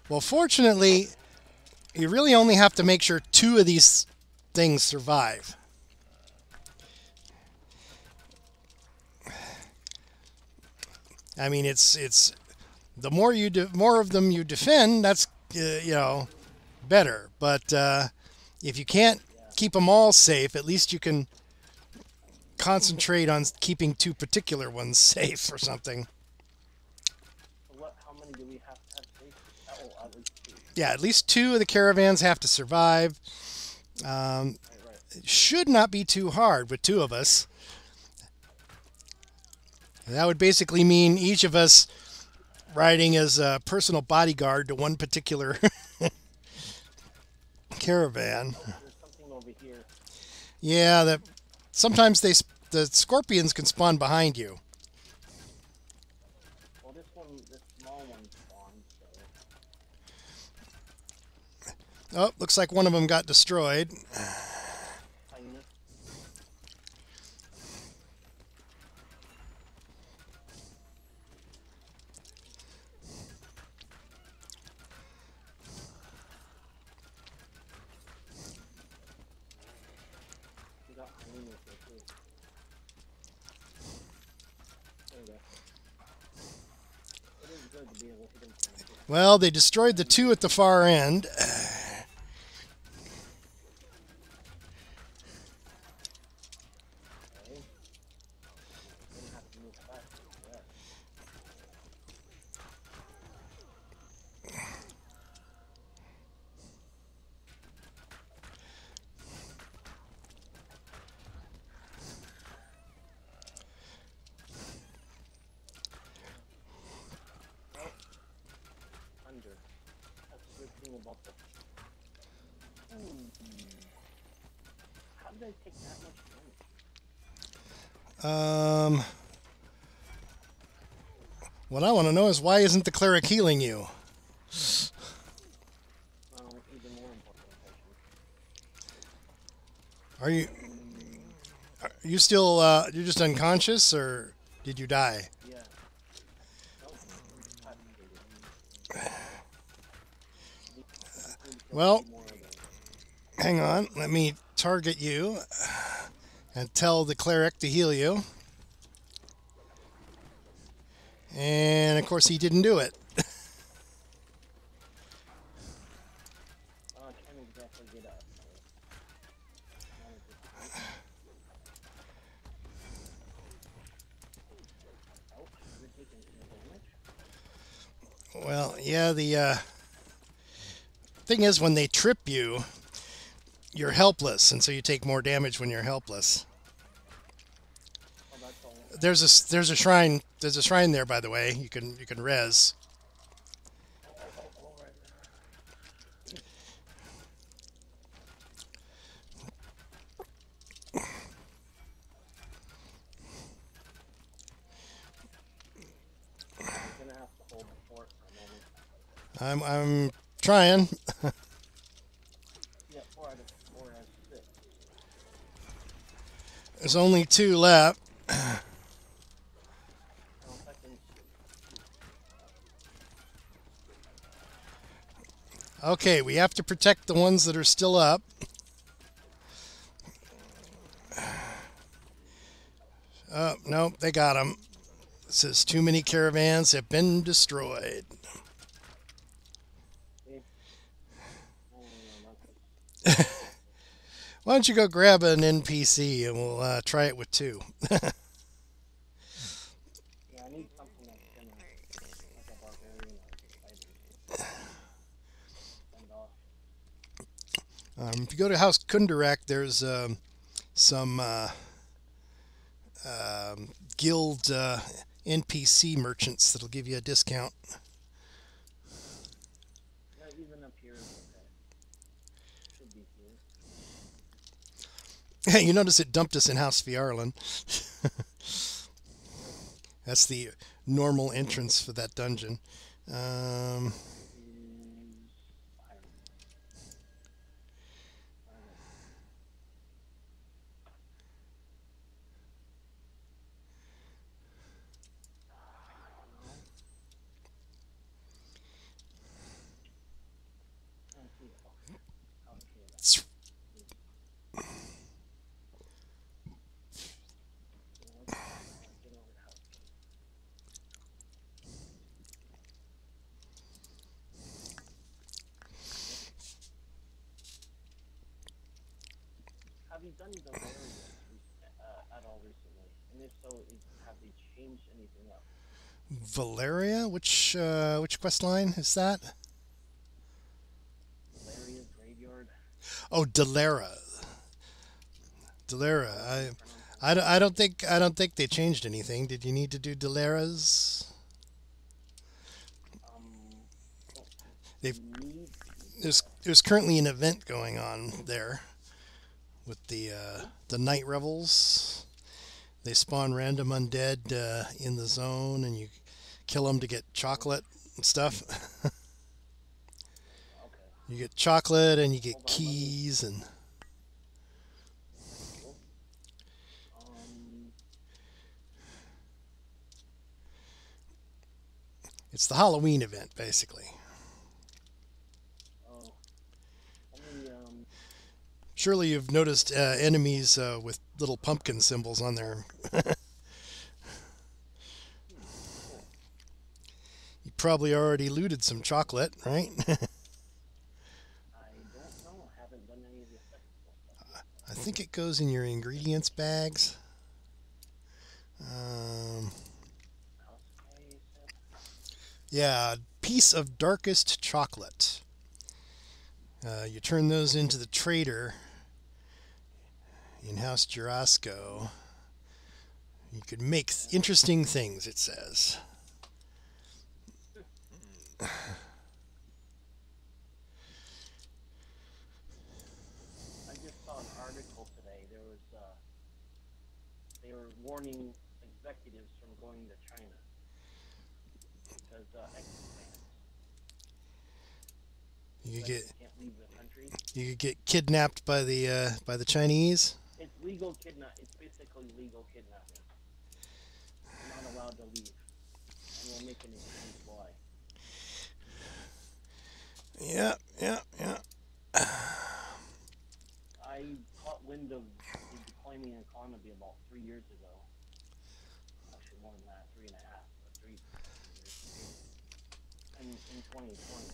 S1: Well, fortunately, you really only have to make sure 2 of these things survive. I mean, it's the more more of them you defend, that's better. But if you can't keep them all safe, at least you can concentrate on keeping 2 particular ones safe or something.
S2: How many do we have to have safe? At least 2.
S1: Yeah, at least 2 of the caravans have to survive. It should not be too hard with 2 of us. That would basically mean each of us riding as a personal bodyguard to one particular caravan.
S2: There's something over here.
S1: Yeah, sometimes the scorpions can spawn behind you.
S2: Well, this small one spawned, so.
S1: Oh, looks like one of them got destroyed. Well, they destroyed the 2 at the far end.
S2: about this. How did I take that much damage?
S1: What I want to know is why isn't the cleric healing you?
S2: Even more important question.
S1: Are you still you're just unconscious, or did you die?
S2: Yeah.
S1: Well, hang on. Let me target you and tell the cleric to heal you. And of course he didn't do it.
S2: I can't exactly get up.
S1: Well, yeah, the thing is, when they trip you, you're helpless, and so you take more damage when you're helpless. There's a shrine. There's a shrine there, by the way. You can res. I'm trying. There's only 2 left. Okay, we have to protect the ones that are still up. Oh, no, they got them. It says too many caravans have been destroyed. Why don't you go grab an NPC and we'll try it with 2. If you go to House Kundarak, there's some guild NPC merchants that'll give you a discount.
S2: Even up here is okay. Should be here.
S1: Hey, you notice it dumped us in House Fjarlin. That's the normal entrance for that dungeon.
S2: Have you done Valeria at all recently? And if so, have they changed anything up?
S1: Valeria? Which quest line is that?
S2: Valeria's Graveyard.
S1: Oh, Dalera. Dalera. I don't think they changed anything. Did you need to do Dalera's? There's currently an event going on there with the night revels. They spawn random undead in the zone, and you kill them to get chocolate and stuff. You get chocolate and you get keys and. It's the Halloween event, basically. Surely you've noticed enemies with little pumpkin symbols on their. You probably already looted some chocolate, right?
S2: I don't know. I haven't done any of the stuff.
S1: I think it goes in your ingredients bags. Yeah, piece of darkest chocolate. You turn those into the trader in House Jurasco. You could make interesting things, it says.
S2: warning executives from going to China because ex-fans.
S1: You could get
S2: can't leave the country.
S1: you could get kidnapped by the Chinese.
S2: It's legal kidnap. It's basically legal kidnapping. You're not allowed to leave, and we'll make an excuse why.
S1: Yeah, yeah, yeah.
S2: I caught wind of the declining economy about 3 years ago. Actually, more than that, 3.5, or 3 years. In 2020.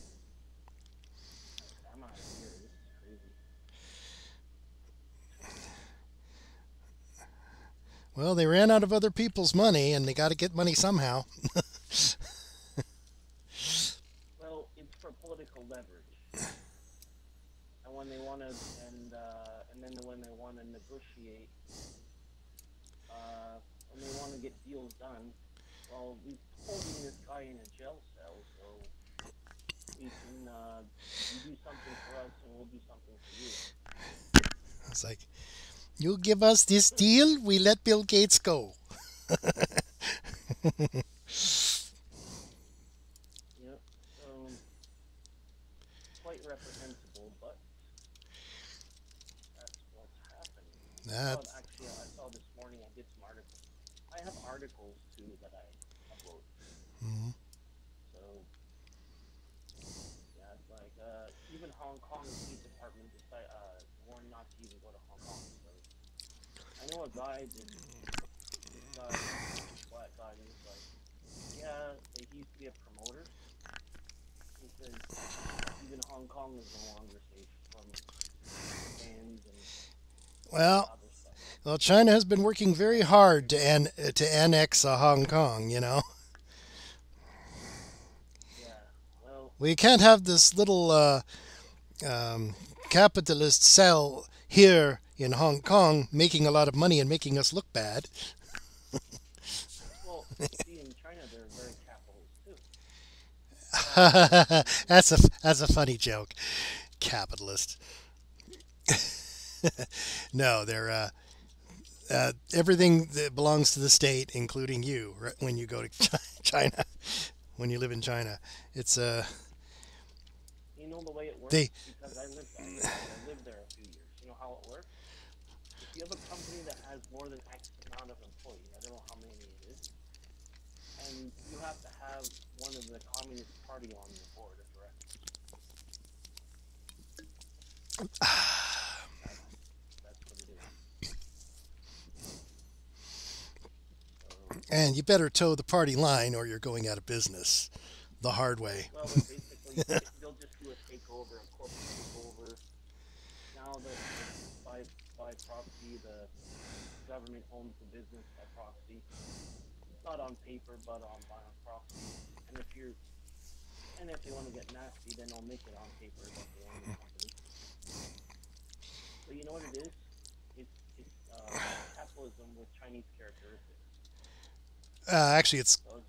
S2: I'm out of here. This is crazy.
S1: Well, they ran out of other people's money, and they got to get money somehow.
S2: Well, it's for political leverage. And when they want to, and then when they want to negotiate, when they want to get deals done, well, we're holding this guy in a jail cell, so we can you do something for us, and we'll do something for you.
S1: It's like, you give us this deal, we let Bill Gates go.
S2: Yep. So quite reprehensible, but that's what's happening. Actually, I saw this morning. I did some articles. I have articles too that I upload.
S1: Mm-hmm.
S2: So yeah, it's like even Hong Kong State Department decided warned not to even go to Hong Kong. So I know a guy, this guy, black guy, he was like, yeah, he used to be a promoter. He says even Hong Kong is no longer safe from fans and
S1: Well,
S2: other stuff.
S1: well, China has been working very hard to annex Hong Kong.
S2: Yeah, well,
S1: We can't have this little capitalist cell here in Hong Kong making a lot of money and making us look bad.
S2: well, see, in China they're very capitalist too.
S1: That's a funny joke, capitalist. No, they're everything that belongs to the state, including you. Right, when you go to China, when you live in China, it's
S2: You know the way it works?
S1: They-
S2: Because I lived there a few years. You know how it works? If you have a company that has more than X amount of employees, I don't know how many it is, and you have to have one of the Communist Party on your board of directors. That's what it is. So,
S1: and you better toe the party line or you're going out of business the hard way.
S2: well, they're basically, they'll just do a takeover, a corporate takeover. Now that by proxy, the government owns the business by proxy. Not on paper, but by proxy. And if they want to get nasty, then they'll make it on paper that they own the company. But you know what it is? It's capitalism with Chinese characteristics.
S1: Actually, it's
S2: So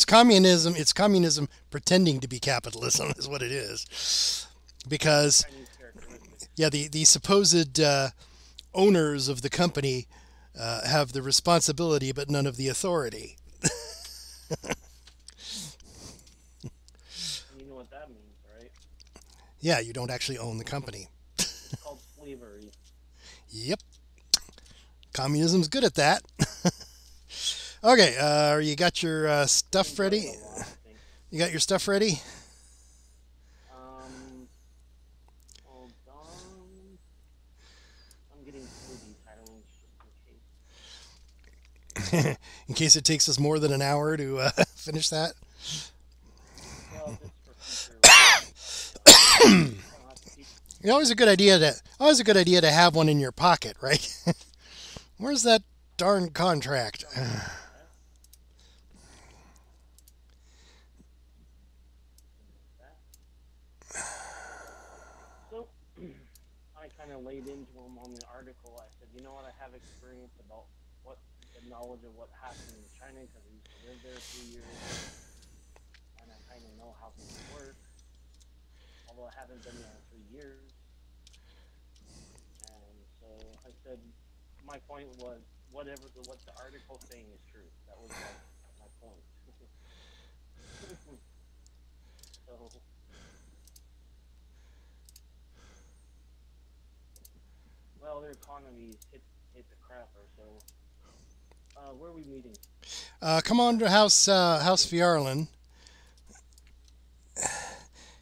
S1: communism. It's communism pretending to be capitalism is what it is, because
S2: Chinese characteristics.
S1: yeah, the supposed owners of the company have the responsibility, but none of the authority.
S2: You know what that means, right?
S1: Yeah, you don't actually own the company.
S2: It's called slavery.
S1: Yep, communism's good at that. Okay, you got your stuff ready? You got your stuff ready?
S2: Hold on. I'm getting smoothies. I don't know, just in case.
S1: In case it takes us more than an hour to finish that.
S2: Well, just for future.
S1: It's always a good idea to have one in your pocket, right? Where's that darn contract?
S2: So, I kind of laid into him on the article. I said, you know what, I have experience about the knowledge of what happened in China because I used to live there a few years, and I kind of know how things work, although I haven't been there in 3 years. And so I said, my point was, what the article saying is true. That was my point. So, well, their economies hit the crapper. So, where are we meeting?
S1: Come on to House Fjarlin,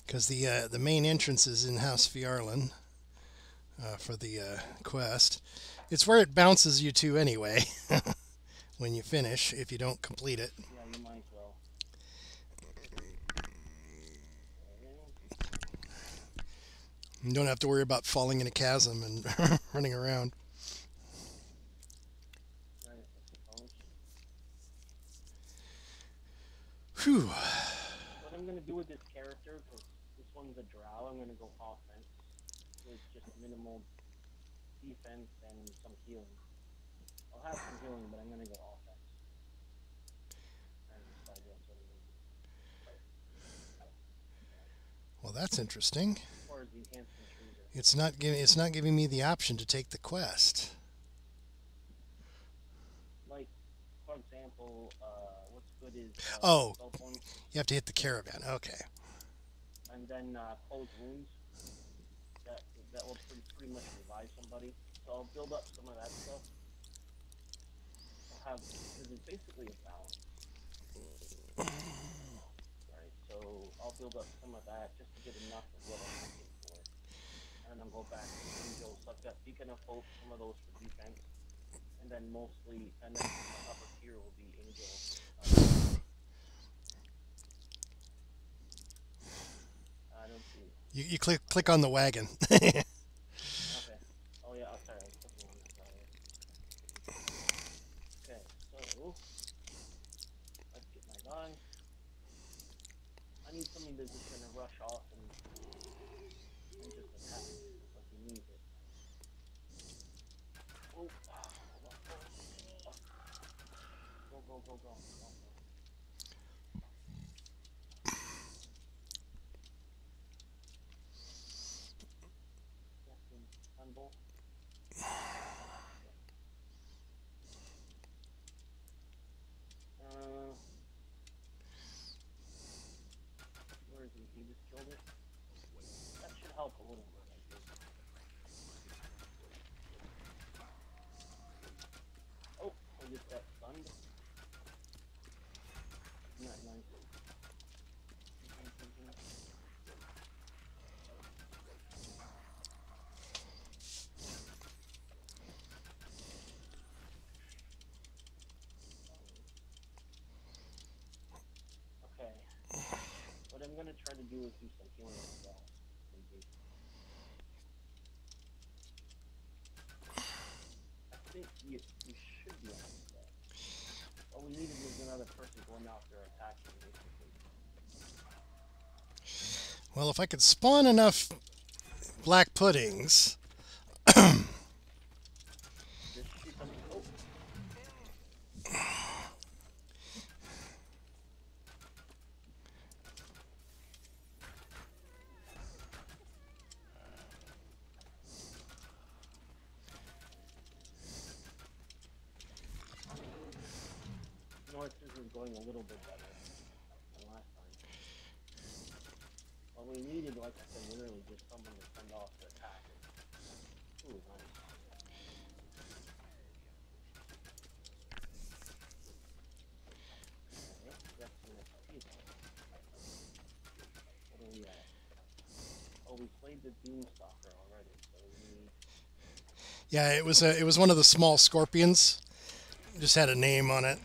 S1: because the main entrance is in House Fjarlin for the quest. It's where it bounces you to anyway when you finish, if you don't complete it.
S2: Yeah, you might as well.
S1: You don't have to worry about falling in a chasm and running around.
S2: Right, I suppose.
S1: Whew.
S2: What I'm going to do with this character, because this one's a drow, I'm going to go offense with just minimal defense and some healing. I'll have some healing, but I'm going to go offense. And decide that's what I'm going to do.
S1: Well, that's interesting.
S2: As far as the enhancement trees are.
S1: It's not giving me the option to take the quest.
S2: Like, for example, what's good is
S1: Oh,
S2: cell phone,
S1: you have to hit the caravan. Okay.
S2: and then close wounds. That will pretty much revive somebody. So I'll build up some of that stuff. I'll have, because it's basically a balance. Right, so I'll build up some of that just to get enough of what I'm looking for. And then I'll go back to Angels. So I've got Beacon of Hope, some of those for defense. And then mostly, and then my upper tier will be Angel. I don't see.
S1: You click on the wagon.
S2: Okay. Oh yeah, sorry, I was clicking on this side. Okay, so let's get my guy. I need something that's just gonna rush off and just attack like he needs it. Oh, go. Sunbolt. Where is he? He just killed it? That should help a little bit, I think. Oh, I just got stunned. Not nice. Okay. What I'm gonna try to do is do some healing as well. Maybe. I think you should be able to do that. All we needed was another person going out there attacking, basically.
S1: Well, if I could spawn enough black puddings.
S2: This should be something. Oh. North is going a little bit better than last time. What we needed, like I said, literally just someone to send off the attack. Ooh, nice. Okay, that's the next piece. What are we at? Oh, we played the Doomstalker already, so we need...
S1: Yeah, it was one of the small scorpions. Just had a name on it.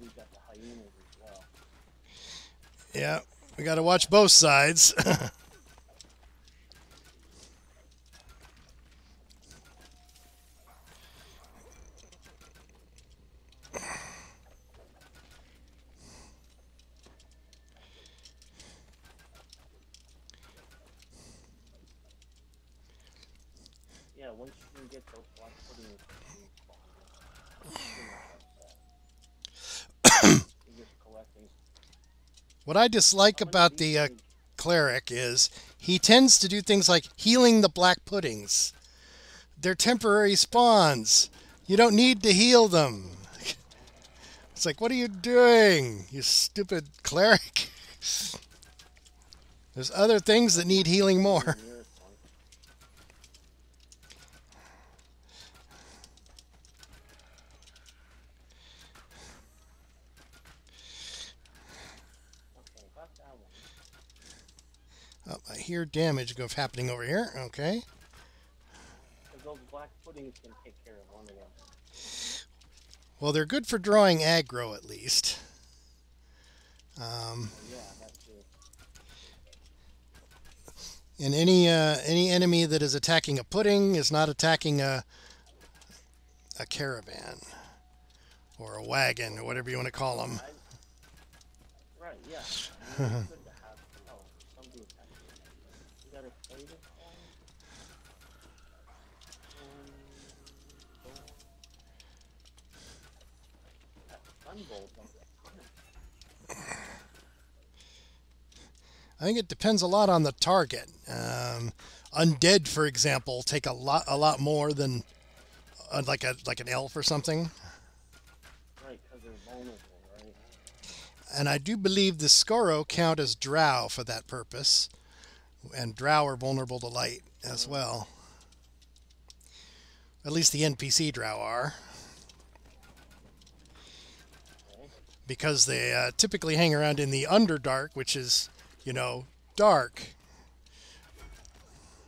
S2: We got the hyenas as well.
S1: Yeah, we got to watch both sides.
S2: Yeah, once you can get those black puddings you're just collecting.
S1: What I dislike about the cleric is he tends to do things like healing the black puddings. They're temporary spawns. You don't need to heal them. It's like, what are you doing, you stupid cleric? There's other things that need healing more. Oh, I hear damage happening over here. Okay.
S2: Those black puddings can take care of one of them.
S1: Well, they're good for drawing aggro, at least.
S2: Yeah, that's true.
S1: And any enemy that is attacking a pudding is not attacking a caravan or a wagon or whatever you want to call them.
S2: Right. Yeah. I mean, it's good to have. Oh, somebody attacking. You gotta play this one.
S1: I think it depends a lot on the target. Undead, for example, take a lot more than like an elf or something.
S2: Right, because they're vulnerable, right?
S1: And I do believe the Skoro count as drow for that purpose, and drow are vulnerable to light as well. At least the NPC drow are. Because they typically hang around in the Underdark, which is, you know, dark.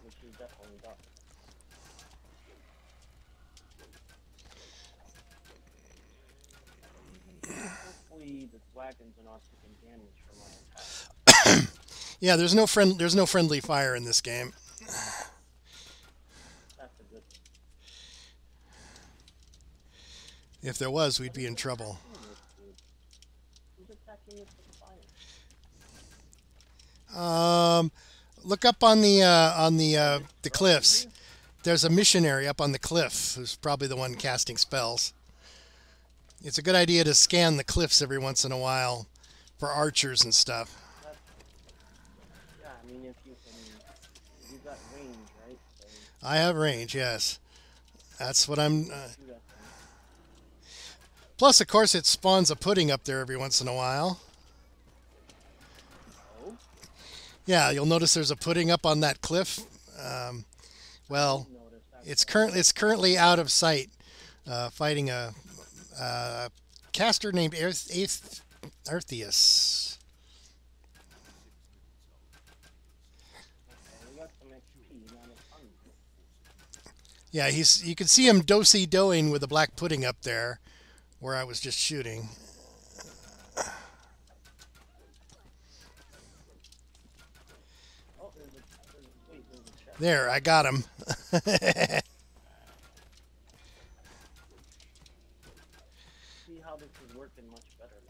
S2: Which is definitely dark. Hopefully the wagons are not taking damage from my attack.
S1: Yeah, there's no friendly fire in this game.
S2: That's a good thing.
S1: If there was, we'd be in trouble. Look up on the cliffs. There's a missionary up on the cliff who's probably the one casting spells. It's a good idea to scan the cliffs every once in a while for archers and stuff.
S2: Yeah, I mean, if you've got range, right? So
S1: I have range, yes. That's what I'm. Plus, of course, it spawns a pudding up there every once in a while. Yeah, you'll notice there's a pudding up on that cliff. Well, it's currently out of sight, fighting a caster named Artheus. Yeah, you can see him do-si-doing with the black pudding up there, where I was just shooting. There, I got him.
S2: See how this is working much better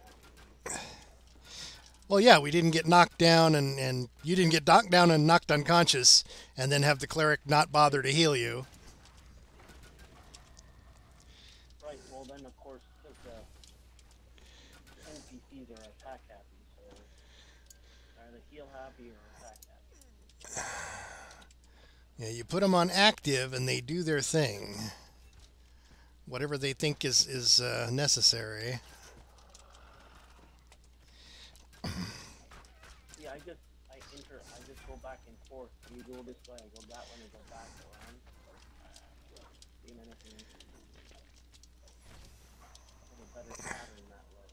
S2: now.
S1: Well, yeah, we didn't get knocked down, and you didn't get knocked down and knocked unconscious, and then have the cleric not bother to heal you.
S2: Right, well then, of course, the NPCs are attack happy, so either heal happy or attack happy.
S1: Yeah, you put them on active, and they do their thing. Whatever they think is necessary.
S2: Yeah, I just go back and forth. You go this way, I go that way, and go back around. See anything? Have a better pattern that way.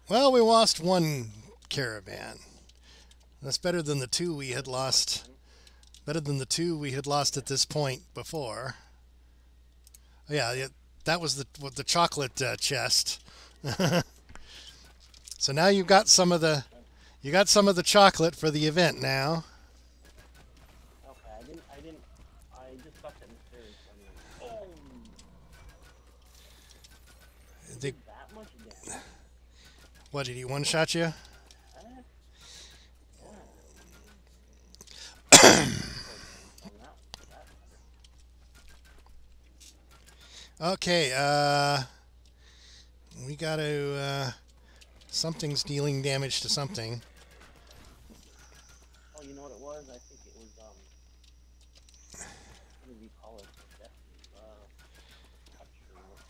S1: Well, we lost one caravan. That's better than the two we had lost. Better than the two we had lost at this point before. Yeah, that was the chocolate chest. So now you got some of the chocolate for the event now.
S2: Okay, I just got it in the series. Oh.
S1: They,
S2: that much damage.
S1: what, did he one-shot you? Okay, we got to, something's dealing damage to something.
S2: Oh, you know what it was? I think it was, what do we call it? Death, touch or what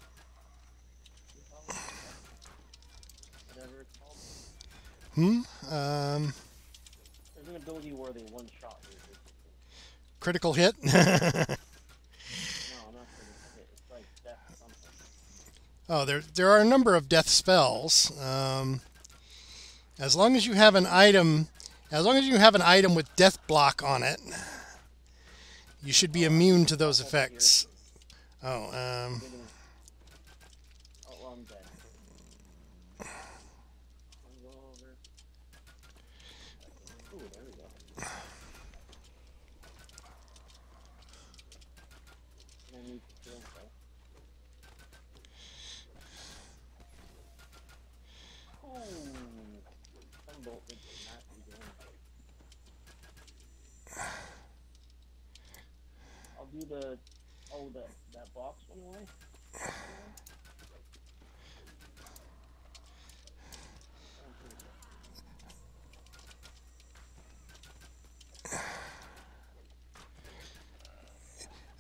S2: do you call it? Whatever it's called. There's an ability where they one-shot you, basically.
S1: Critical hit?
S2: No, not critical hit. It's like death something.
S1: Oh, there are a number of death spells. As long as you have an item, with death block on it, you should be immune to those effects. Oh,
S2: Oh, well, I'm dead. I'll go over. Ooh, there we go. I need to kill myself. Sunbolt did not be doing it. I'll do that box one away.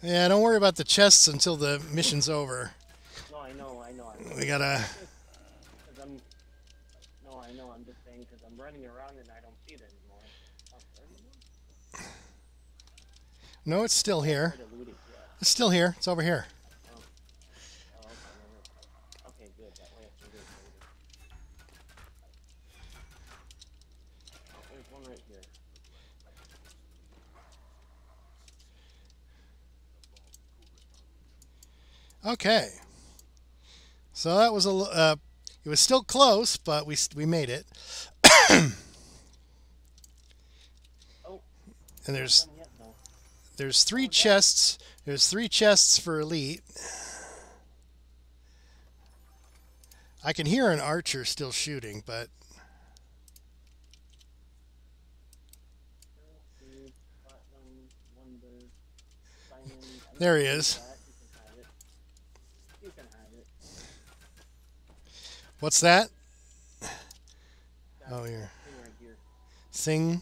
S1: yeah, don't worry about the chests until the mission's over.
S2: No, I know.
S1: We gotta...
S2: I know, I'm just saying, because I'm running around and I don't see it anymore. Oh, there we go.
S1: No, it's still here. It's still here. It's over here.
S2: Oh, okay, good. That way I can do it later. Oh, there's one right here.
S1: Okay. So that was it was still close, but we made it.
S2: Oh.
S1: And there's 3 chests. There's 3 chests for elite. I can hear an archer still shooting, but there he is. What's that? Oh, here. Thing.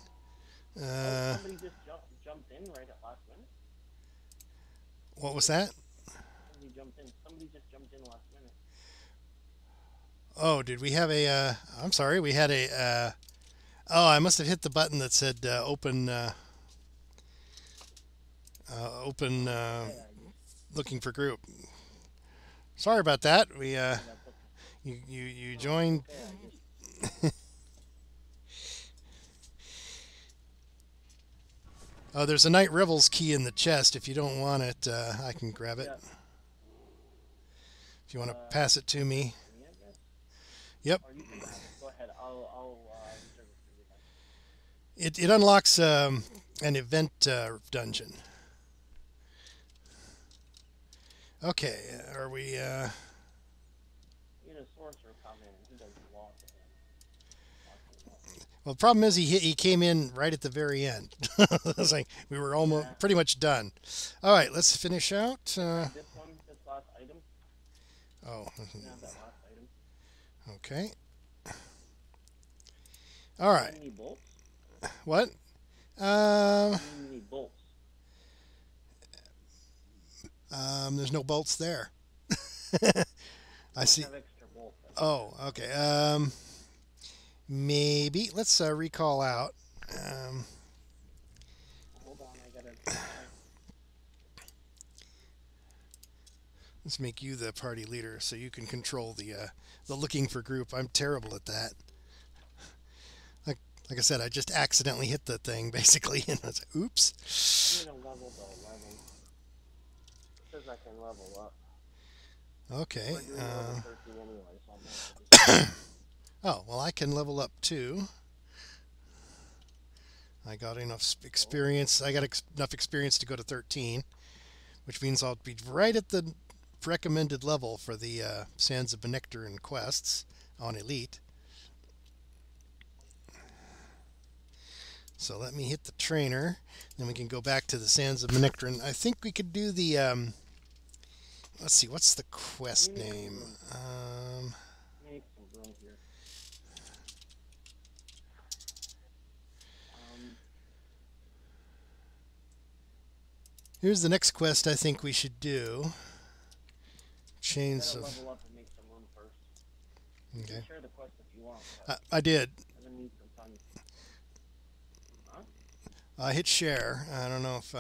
S2: Somebody just jumped in right at last minute.
S1: What was that?
S2: Somebody just jumped in last minute.
S1: Oh, did we have a... I'm sorry, we had a... oh, I must have hit the button that said open... looking for group. Sorry about that. We... You joined... Oh, there's a Night Revels key in the chest. If you don't want it, I can grab it. If you want to pass it to me. Yep.
S2: Or you can go ahead. I'll reserve it for you.
S1: It unlocks an event dungeon. Okay, are we...
S2: You need a sorcerer come in. He does a lot of them.
S1: Well, the problem is he came in right at the very end. It was like we were almost pretty much done. All right, let's finish out.
S2: This last item.
S1: Oh.
S2: That last item.
S1: Okay. All right.
S2: Any bolts?
S1: What?
S2: Any bolts?
S1: There's no bolts there. I see.
S2: Have extra bolts.
S1: Oh, okay. Maybe. Let's recall out.
S2: Hold on, I gotta...
S1: Let's make you the party leader so you can control the looking for group. I'm terrible at that. Like I said, I just accidentally hit the thing basically, and I was like, oops.
S2: I'm gonna level though, level. It says I can level up.
S1: Okay.
S2: We're doing level 13 anyway, so I'm
S1: oh, well, I can level up too. I got enough experience. I got enough experience to go to 13, which means I'll be right at the recommended level for the Sands of Benectarin quests on Elite. So let me hit the trainer, then we can go back to the Sands of Benectarin. I think we could do the let's see, what's the quest name?
S2: Make some room here.
S1: Here's the next quest I think we should do. Chains of...
S2: level up and make some room first.
S1: Okay.
S2: You can share the quest if you want.
S1: I did.
S2: I'm gonna need some time. Huh?
S1: I hit share. I don't know if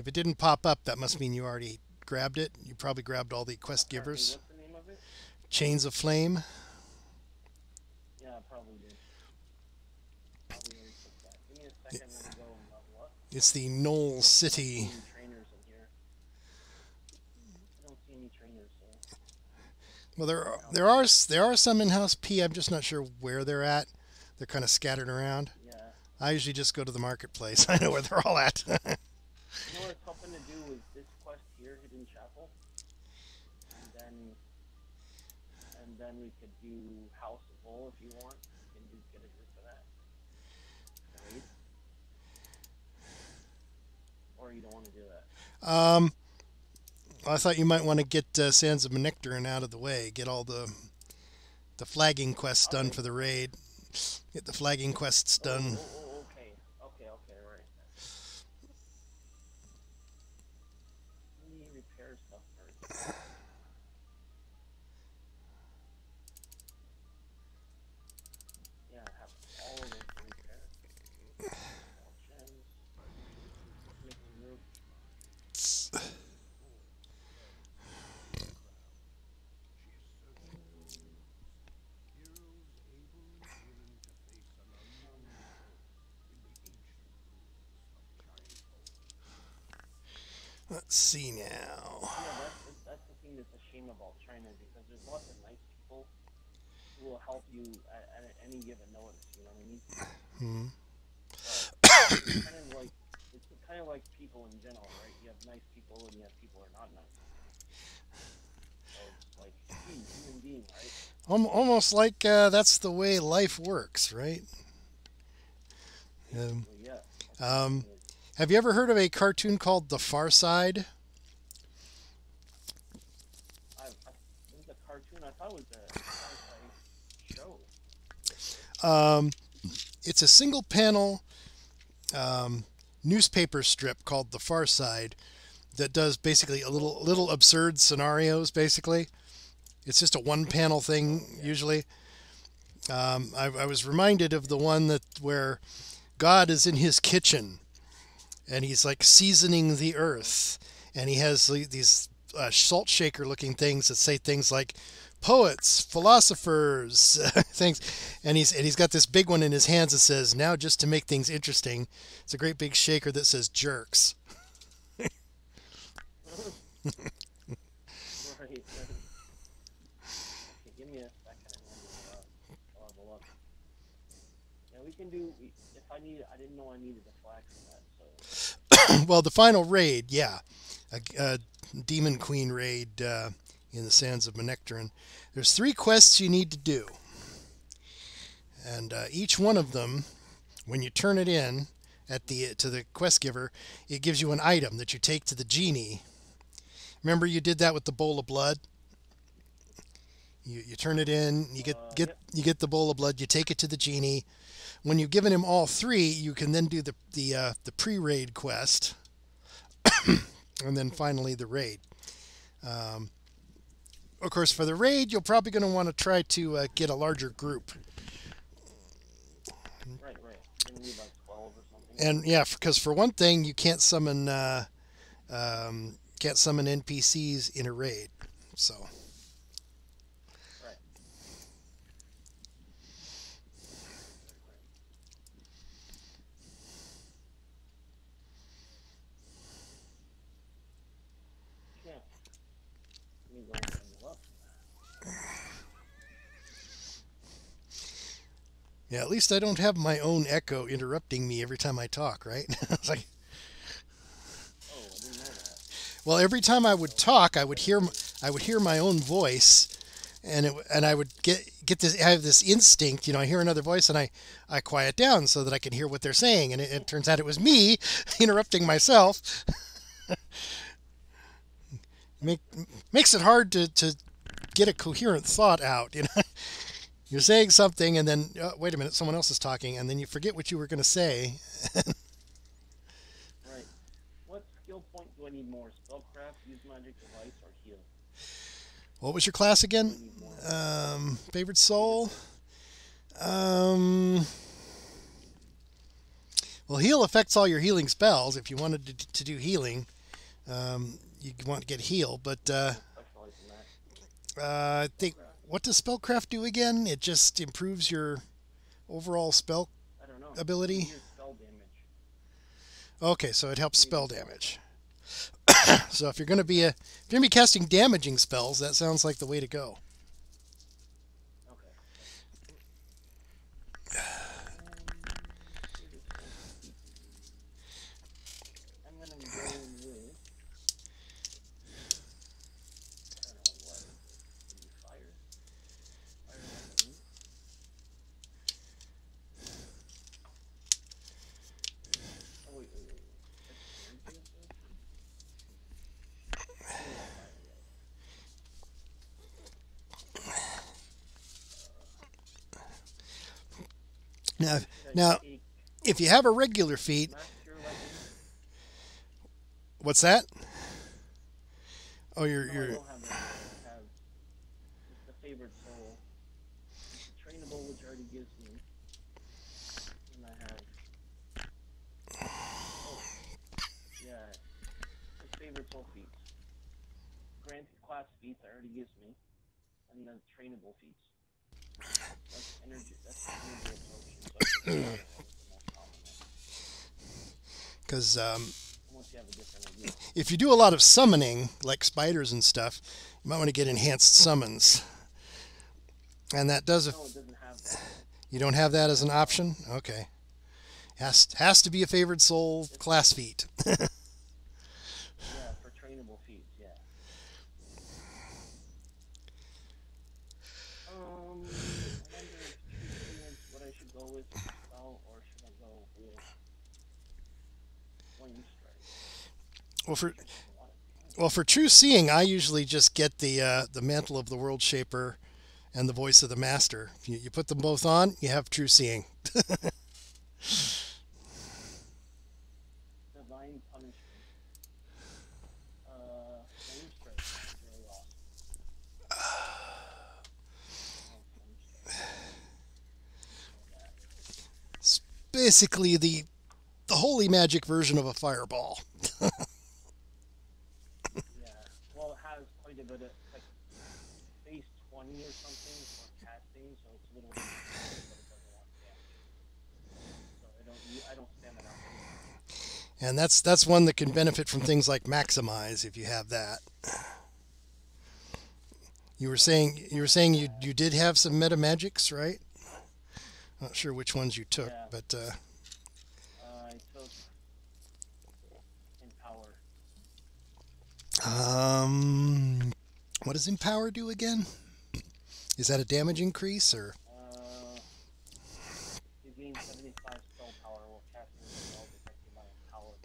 S1: it didn't pop up, that must mean you already grabbed it. You probably grabbed all the quest givers.
S2: What's the name of it?
S1: Chains of Flame.
S2: Yeah, I probably did. Probably already took that. Give me a second and go and level up.
S1: It's the Knoll City.
S2: Trainers in here. I don't see any trainers, so.
S1: Well, there are some in-house P. I'm just not sure where they're at. They're kind of scattered around.
S2: Yeah.
S1: I usually just go to the marketplace. I know where they're all at.
S2: You know what it's hoping to do is this quest here, Hidden Chapel, and then we could do House of Bull if you want. You can get a group for that. Right? Or you don't want to do that.
S1: I thought you might want to get Sands of Manectarin out of the way. Get all the flagging quests done for the raid. Get the flagging quests done.
S2: Okay, right. Let me repair stuff first. Yeah, I have all of them to repair. All gems. Make a move.
S1: Let's see now.
S2: Yeah, that's the thing that's a shame about China, because there's lots of nice people who will help you at any given notice. You know what I mean? It's kind of like people in general, right? You have nice people and you have people who are not nice. So it's like human being, right?
S1: Almost like that's the way life works, right?
S2: Yeah.
S1: Have you ever heard of a cartoon called The Far Side?
S2: It was a cartoon. I thought it was a show.
S1: It's a single panel newspaper strip called The Far Side that does basically a little absurd scenarios. Basically, it's just a one panel thing usually. I was reminded of the one where God is in his kitchen and he's like seasoning the earth, and he has these salt shaker looking things that say things like poets, philosophers, things, and he's got this big one in his hands that says, now just to make things interesting, it's a great big shaker that says jerks.
S2: Right. Give me a second and I'll level up. Yeah, we can do. If I didn't know I needed a flag for that. So.
S1: Well, the final raid, yeah, a Demon Queen raid in the Sands of Manectarin. There's 3 quests you need to do, and each one of them, when you turn it in to the quest giver, it gives you an item that you take to the genie. Remember, you did that with the bowl of blood. You turn it in, you get the bowl of blood, you take it to the genie. When you've given him all 3, you can then do the pre-raid quest, and then finally the raid. Of course, for the raid, you're probably going to want to try to get a larger group.
S2: Right. You need like 12 or something.
S1: And yeah, because for one thing, you can't summon NPCs in a raid. So.
S2: Right. Yeah. Let me go and level up.
S1: Yeah, at least I don't have my own echo interrupting me every time I talk, right? It's like,
S2: oh, I didn't know that.
S1: Well, every time I would talk, I would hear my own voice, and I would get this. I have this instinct, I hear another voice, and I quiet down so that I can hear what they're saying, and it turns out it was me interrupting myself. Make, makes it hard to get a coherent thought out. You know, you're saying something, and then wait a minute, someone else is talking, and then you forget what you were going to say.
S2: Right. What skill point do I need more? Spellcraft, use magic device, or heal?
S1: What was your class again? Favorite soul? Well, heal affects all your healing spells. If you wanted to do healing, you want to get heal. But I think, what does spellcraft do again? It just improves your overall spell ability.
S2: Spell damage.
S1: Okay, so it helps spell damage. So if you're going to be casting damaging spells, that sounds like the way to go. Now, if you have a regular feat, what's that? Oh, you're.
S2: I don't have that. I have the favorite soul, trainable, which already gives me, and I have. The favorite soul feats. Granted class feats already gives me, and then trainable feats. That's energy absorption.
S1: Because if you do a lot of summoning, like spiders and stuff, you might want to get enhanced summons. And that does.
S2: No, it doesn't have that.
S1: You don't have that as an option? Okay. Has to be a favored soul class feat.
S2: Yeah, for trainable feats, yeah. I wonder what I should go with, spell, or should I go with flame strike?
S1: Well, for true seeing, I usually just get the mantle of the world shaper and the voice of the master. You put them both on, you have true seeing.
S2: Divine punishment. Flame strike is really awesome.
S1: It's basically the holy magic version of a fireball.
S2: Well, it has quite a bit of, like, base 20 or something for casting, so it's a little bit different, but it doesn't want damage. So I don't spam it out.
S1: And that's one that can benefit from things like maximize if you have that. You were saying you did have some meta magics, right? Not sure which ones you took, but
S2: I took Empower.
S1: What does Empower do again? Is that a damage increase or?
S2: You gain 75 spell power while casting a spell detected by Empower.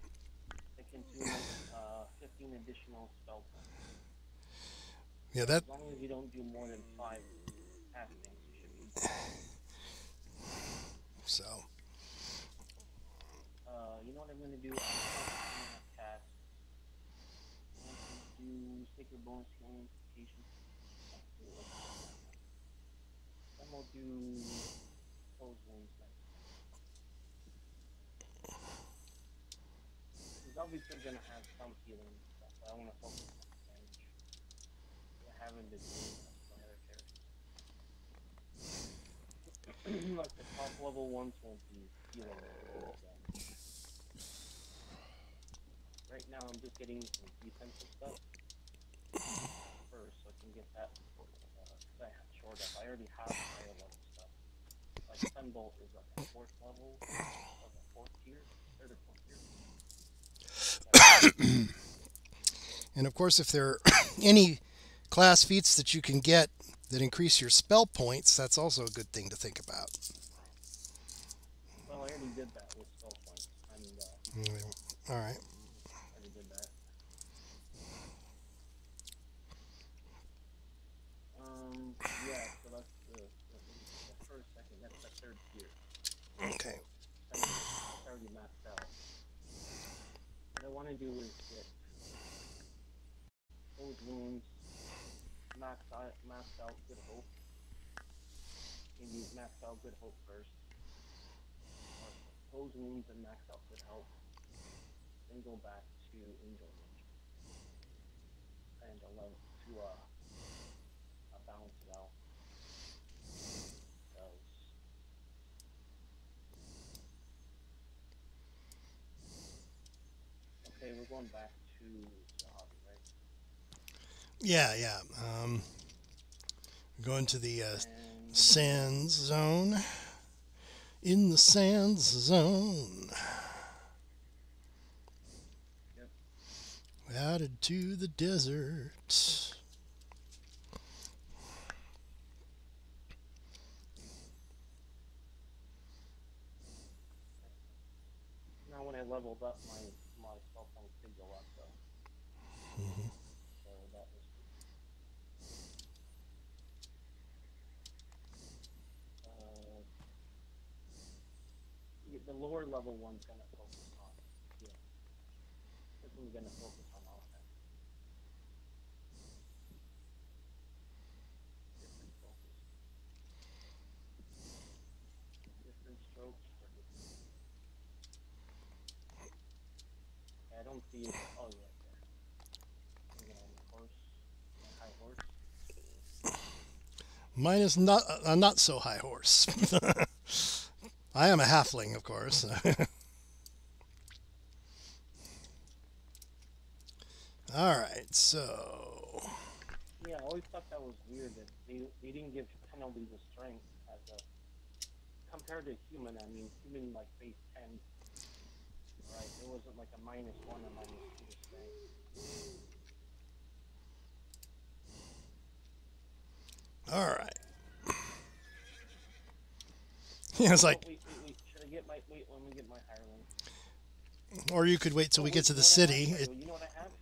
S2: It consumes 15 additional spell points.
S1: Yeah, that.
S2: As long as you don't do more than 5 castings, you should be good.
S1: So.
S2: You know what I'm going to do? I'm going to cast. I'm going to do Sacred Bonus Healing Implication. Then we'll do Close Wounds next. Because obviously going to have some healing stuff, but I want to focus on damage. I haven't been doing that with my other characters. Like the top level ones won't be healing damage. Right now I'm just getting some defensive stuff first, so I can get that because I have shored up. I already have higher level stuff. Like Sunbolt is like a 4th level, like a 4th tier, 3rd or 4th tier.
S1: And of course, if there are any class feats that you can get that increase your spell points, that's also a good thing to think about.
S2: Well, I already did that with spell points.
S1: All right.
S2: I already did that. want to do is get those wounds maxed out Good Hope. Maybe maxed out Good Hope first. Or those wounds and max out Good Hope. Then go back to Angel Range. And allow to balance it out. Okay, we're going back to the hobby, right?
S1: Yeah, yeah. Going to the Sands Zone. In the Sands Zone.
S2: Yep.
S1: Out into the desert.
S2: Now when I leveled up, my cell phone did go up, though.
S1: Mm-hmm.
S2: So that was the lower level one's going to focus on. Yeah. This one's going to focus on offense. Different focus. Different strokes for different. I don't see it. Oh, yeah, there. On the horse, high horse.
S1: Mine is not a not so high horse. I am a halfling, of course. All right, so.
S2: Yeah, I always thought that was weird that they didn't give penalties of strength as a compared to human. I mean, human like base 10, right? It wasn't like a -1 or -2 to strength.
S1: All right. Yeah, it's like.
S2: Wait. Should I get my let me get my hireling.
S1: Or you could wait till we get to the city.
S2: You know what I have?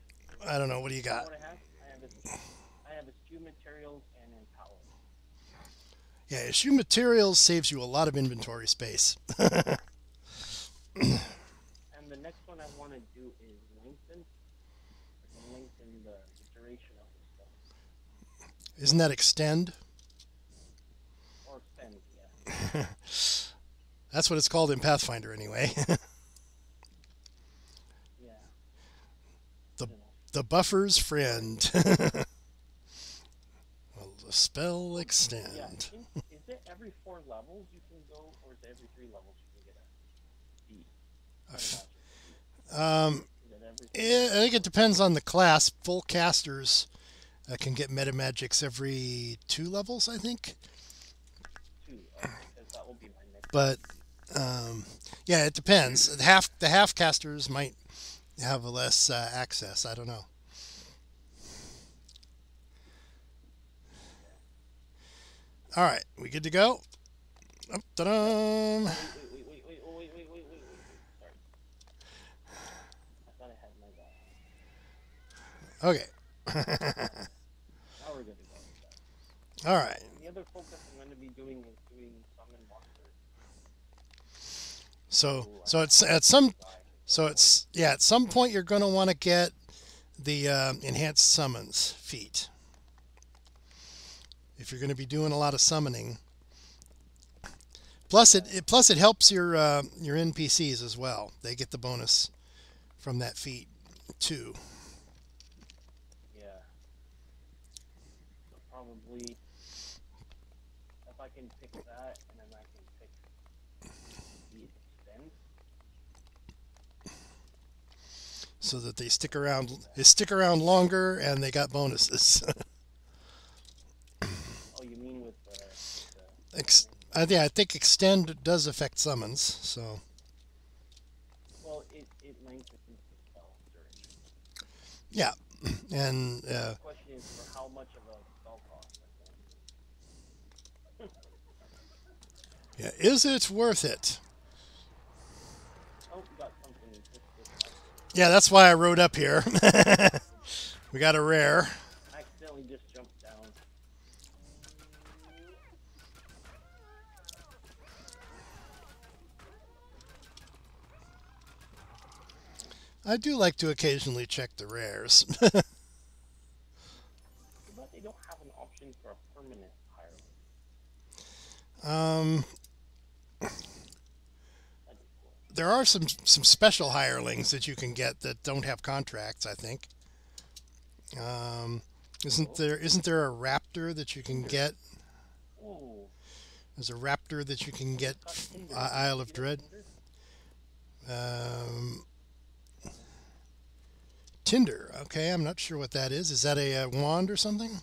S1: I don't know. What do you got?
S2: You know what I have eschew materials and empower.
S1: Yeah, eschew materials saves you a lot of inventory space.
S2: And the next one I want to do is lengthen the duration of this stuff.
S1: Isn't that extend?
S2: Or extend, yeah.
S1: That's what it's called in Pathfinder, anyway.
S2: Yeah.
S1: The buffer's friend. Well, the spell extend.
S2: Yeah. Is it every 4 levels you can go, or is it every 3 levels you can get a
S1: I think it depends on the class. Full casters can get meta magics every 2 levels, I think.
S2: 2, because that will be my next.
S1: But yeah, it depends. The half casters might have a less access. I don't know. All right, we good to go? Oh, ta-da!
S2: Wait. Sorry. I thought I had my guy.
S1: Okay.
S2: Now we're good to go.
S1: All right.
S2: The other focus I'm going to be doing is doing summon monsters.
S1: So it's at some at some point you're going to want to get the enhanced summons feat. If you're going to be doing a lot of summoning. Plus it helps your NPCs as well. They get the bonus from that feat too.
S2: Yeah. So probably if I can pick that, and then I can pick the extend.
S1: So that they stick around longer and they got bonuses.
S2: Oh, you mean with the
S1: I think extend does affect summons, so.
S2: Well, it lengthens the spell duration.
S1: Yeah, and
S2: The question is for how much of a spell cost I'm going to
S1: yeah, is it worth it?
S2: Oh, we got something.
S1: Yeah, that's why I rode up here. We got a rare.
S2: I accidentally just jumped down.
S1: I do like to occasionally check the rares.
S2: But they don't have an option for a permanent hireling.
S1: There are some special hirelings that you can get that don't have contracts, I think. Isn't there a raptor that you can get?
S2: Oh.
S1: There's a raptor that you can get Isle of Dread. Tinder. Okay, I'm not sure what that is. Is that a wand or something?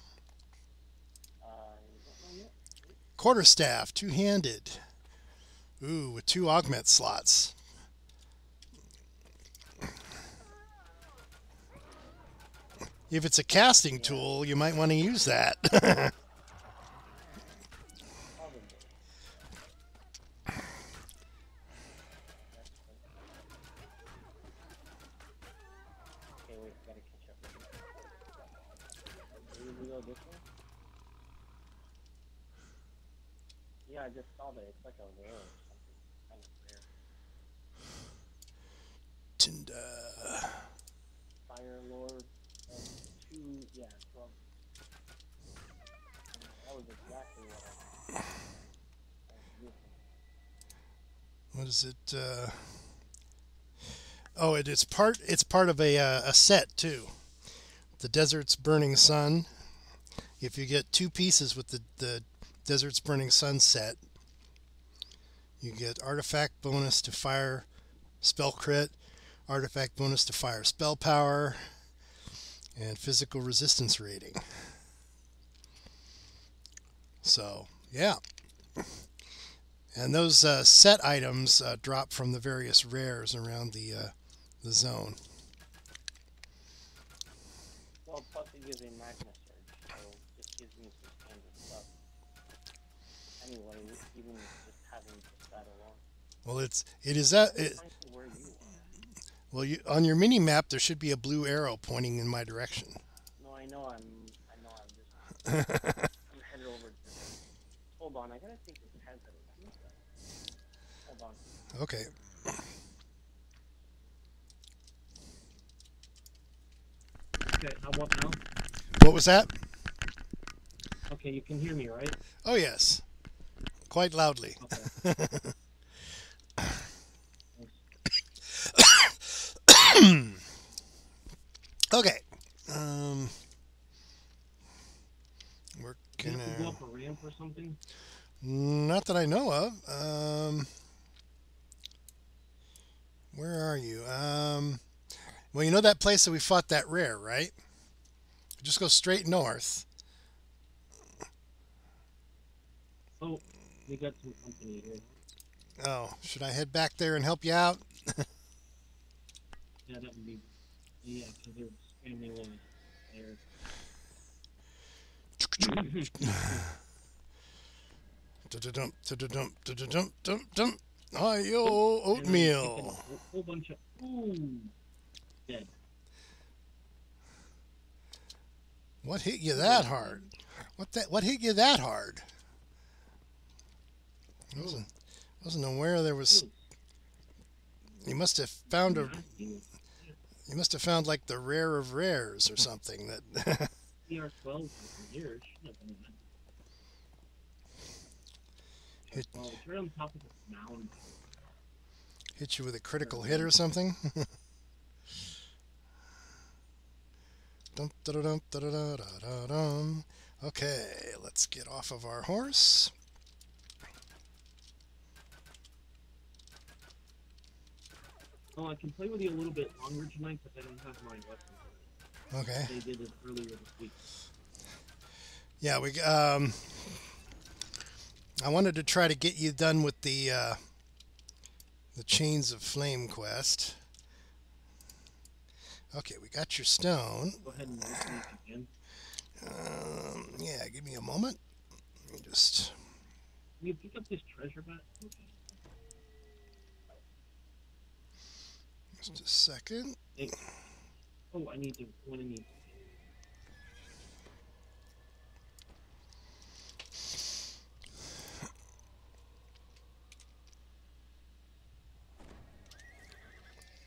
S1: Quarterstaff, two-handed. Ooh, with 2 augment slots. If it's a casting tool, you might want to use that.
S2: Yeah, I just saw that. It's like a rare or something. Kind of rare.
S1: Tinder.
S2: Fire Lord. 2, yeah, 12. That was exactly what I
S1: What is it? Oh, it's part of a set too. The Desert's Burning Sun. If you get 2 pieces with the Desert's Burning Sun set, you get artifact bonus to fire spell crit, artifact bonus to fire spell power, and physical resistance rating. So, yeah. And those set items drop from the various rares around the zone.
S2: Well, plus it gives a magma surge, so it gives me some standard stuff. Anyway, even just having just that alone.
S1: Well, it is that.
S2: Where you are.
S1: Well, on your mini map there should be a blue arrow pointing in my direction.
S2: No, I know. I'm just. I'm headed over. Hold on, I gotta think this has a. Hold on.
S1: Okay.
S2: Okay, how about now?
S1: What was that?
S2: Okay, you can hear me, right?
S1: Oh yes, quite loudly.
S2: Okay.
S1: Okay. We're
S2: Can you
S1: gonna
S2: go up a ramp or something?
S1: Not that I know of. Where are you? Well, you know that place that we fought that rare, right? Just go straight north.
S2: Oh, we got some company here.
S1: Oh, should I head back there and help you out?
S2: Yeah, that would be. Yeah, because they're spamming on there.
S1: Hi-yo, oatmeal.
S2: A whole bunch of. Ooh. Dead.
S1: What hit you that hard? What hit you that hard? I wasn't aware there was. You must have found You must have found like the rare of rares or something that.
S2: CR12 here shouldn't have been that. Well, it's right on top of this mound.
S1: Hit you with a critical hit or something. Okay, let's get off of our horse.
S2: Oh, I can play with you a little bit longer tonight, but I don't have my lessons.
S1: Okay.
S2: They did it earlier this week.
S1: Yeah, I wanted to try to get you done with the Chains of Flame quest. Okay, we got your stone.
S2: Go ahead and listen again.
S1: Yeah, give me a moment. Let me just.
S2: Can you pick up this treasure back? Okay.
S1: Just a second.
S2: Hey. Oh, I need to. What do I need?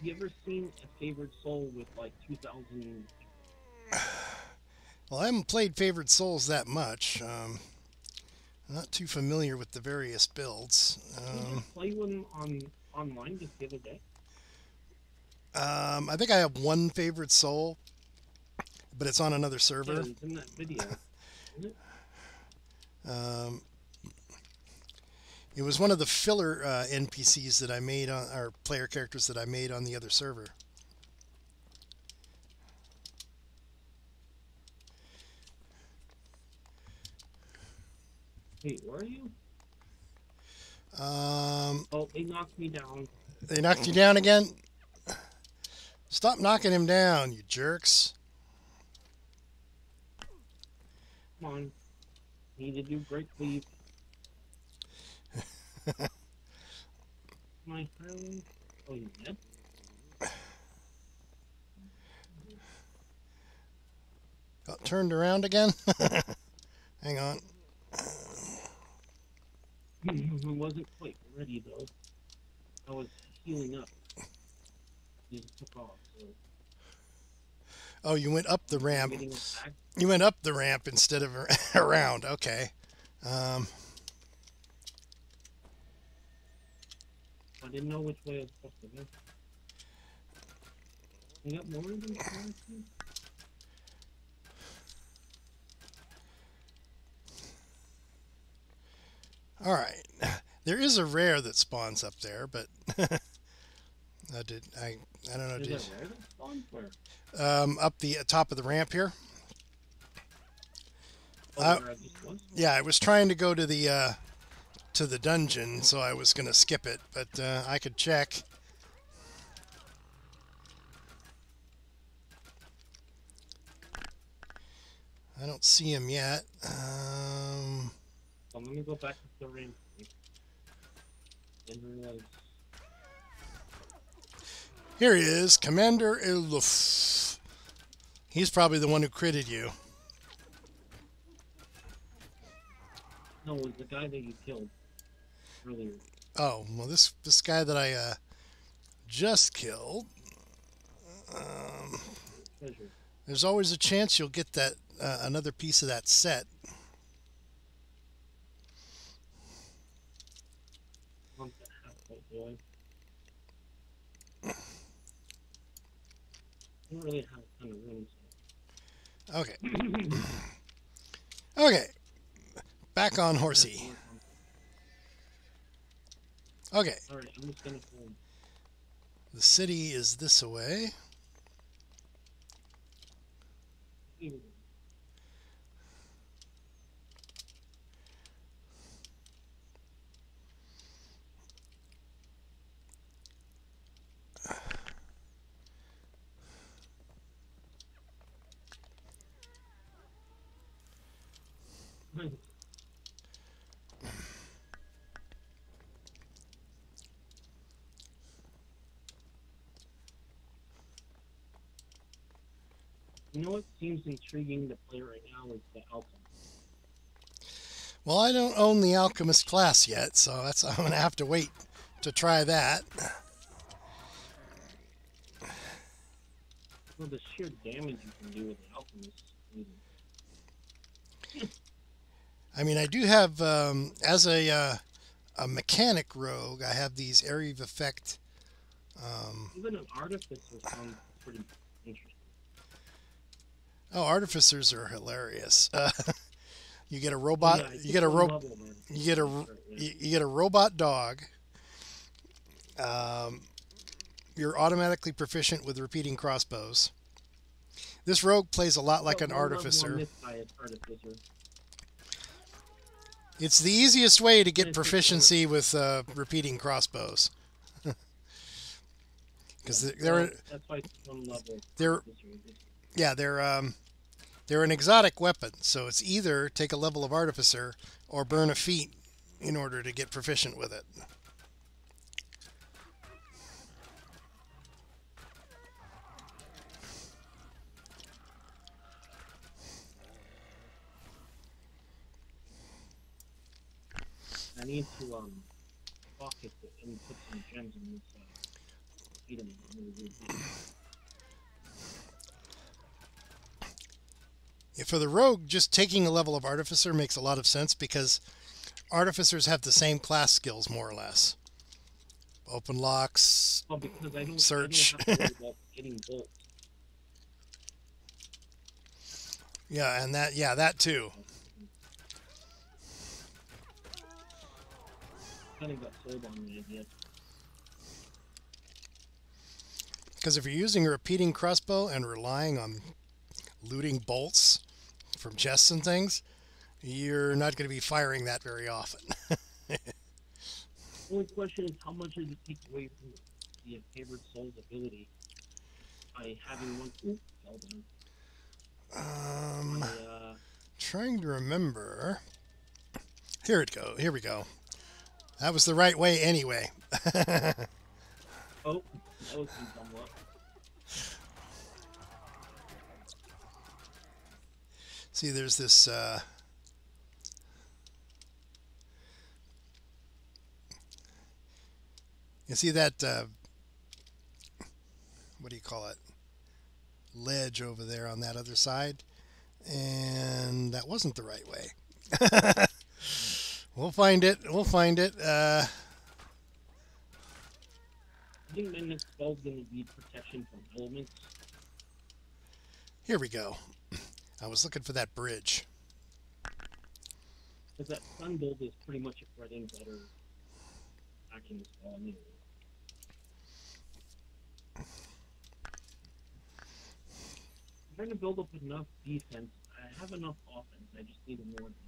S2: You ever seen a Favored Soul with like 2,000?
S1: Well, I haven't played Favored Souls that much. I'm not too familiar with the various builds.
S2: Did you play one online just the other day?
S1: I think I have one Favored Soul, but it's on another server.
S2: Yeah, it's in that video. Isn't it?
S1: It was one of the filler NPCs that I made on, or player characters that I made on the other server.
S2: Wait, where are you?
S1: Oh,
S2: they knocked me down.
S1: They knocked you down again? Stop knocking him down, you jerks.
S2: Come on. Need to do great leap. My friend. Oh, you dead?
S1: Got turned around again? Hang on.
S2: I wasn't quite ready, though. I was healing up. Just took off. So.
S1: Oh, you went up the ramp. You went up the ramp instead of around. Okay.
S2: I didn't know which way I was supposed to go. You got more than that?
S1: All right. There is a rare that spawns up there, but I don't know.
S2: Is there a rare that spawns where?
S1: Up the top of the ramp here.
S2: Oh,
S1: yeah, I was trying to go to the dungeon, so I was going to skip it, but I could check. I don't see him yet.
S2: Let me go back to the ramp.
S1: Here he is, Commander Eluf. He's probably the one who critted you.
S2: No, it was the guy that you killed earlier.
S1: Oh, well, this guy that I just killed. There's always a chance you'll get that another piece of that set.
S2: I don't really have a ton of room. So.
S1: Okay. Okay. Back on horsey. Okay.
S2: All right, I'm just gonna pull.
S1: The city is this way.
S2: You know what seems intriguing to play right now is the Alchemist.
S1: Well, I don't own the Alchemist class yet, so I'm going to have to wait to try that.
S2: Well, the sheer damage you can do with the Alchemist.
S1: I mean, I do have, as a mechanic rogue, I have these area of effect.
S2: Even an Artificer sounds pretty interesting.
S1: Oh, Artificers are hilarious. You get a robot.
S2: Yeah,
S1: you get a robot dog. You're automatically proficient with repeating crossbows. This rogue plays a lot like an artificer. It's the easiest way to get proficiency with repeating crossbows. Because they're an exotic weapon, so it's either take a level of artificer or burn a feat in order to get proficient with it.
S2: I need to pocket it and put some gems in this hate him.
S1: Yeah, for the rogue, just taking a level of artificer makes a lot of sense because artificers have the same class skills more or less. Open locks,
S2: Well, because
S1: search.
S2: I don't have to worry about getting bolts.
S1: Yeah, and that too.
S2: Kind of got sold on the idea.
S1: Because if you're using a repeating crossbow and relying on looting bolts from chests and things, you're not going to be firing that very often.
S2: The only question is how much does it take away from the favored soul's ability by having one. Ooh, fell down.
S1: Trying to remember. Here we go. That was the right way anyway.
S2: Oh, that was somewhat.
S1: See, there's this. You see that? What do you call it? Ledge over there on that other side, and that wasn't the right way. We'll find it. We'll find it.
S2: I think my next spell's going to be protection from elements.
S1: Here we go. I was looking for that bridge.
S2: Because that sunbolt is pretty much a bread and butter action spell anyway. I'm trying to build up enough defense. I have enough offense. I just need more defense.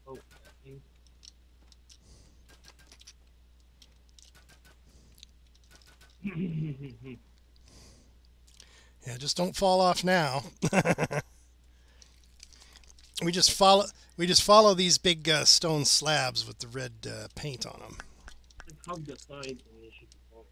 S2: Oh,
S1: Yeah, just don't fall off now. We just follow these big stone slabs with the red paint on them.
S2: I hugged the sides and they should be falling.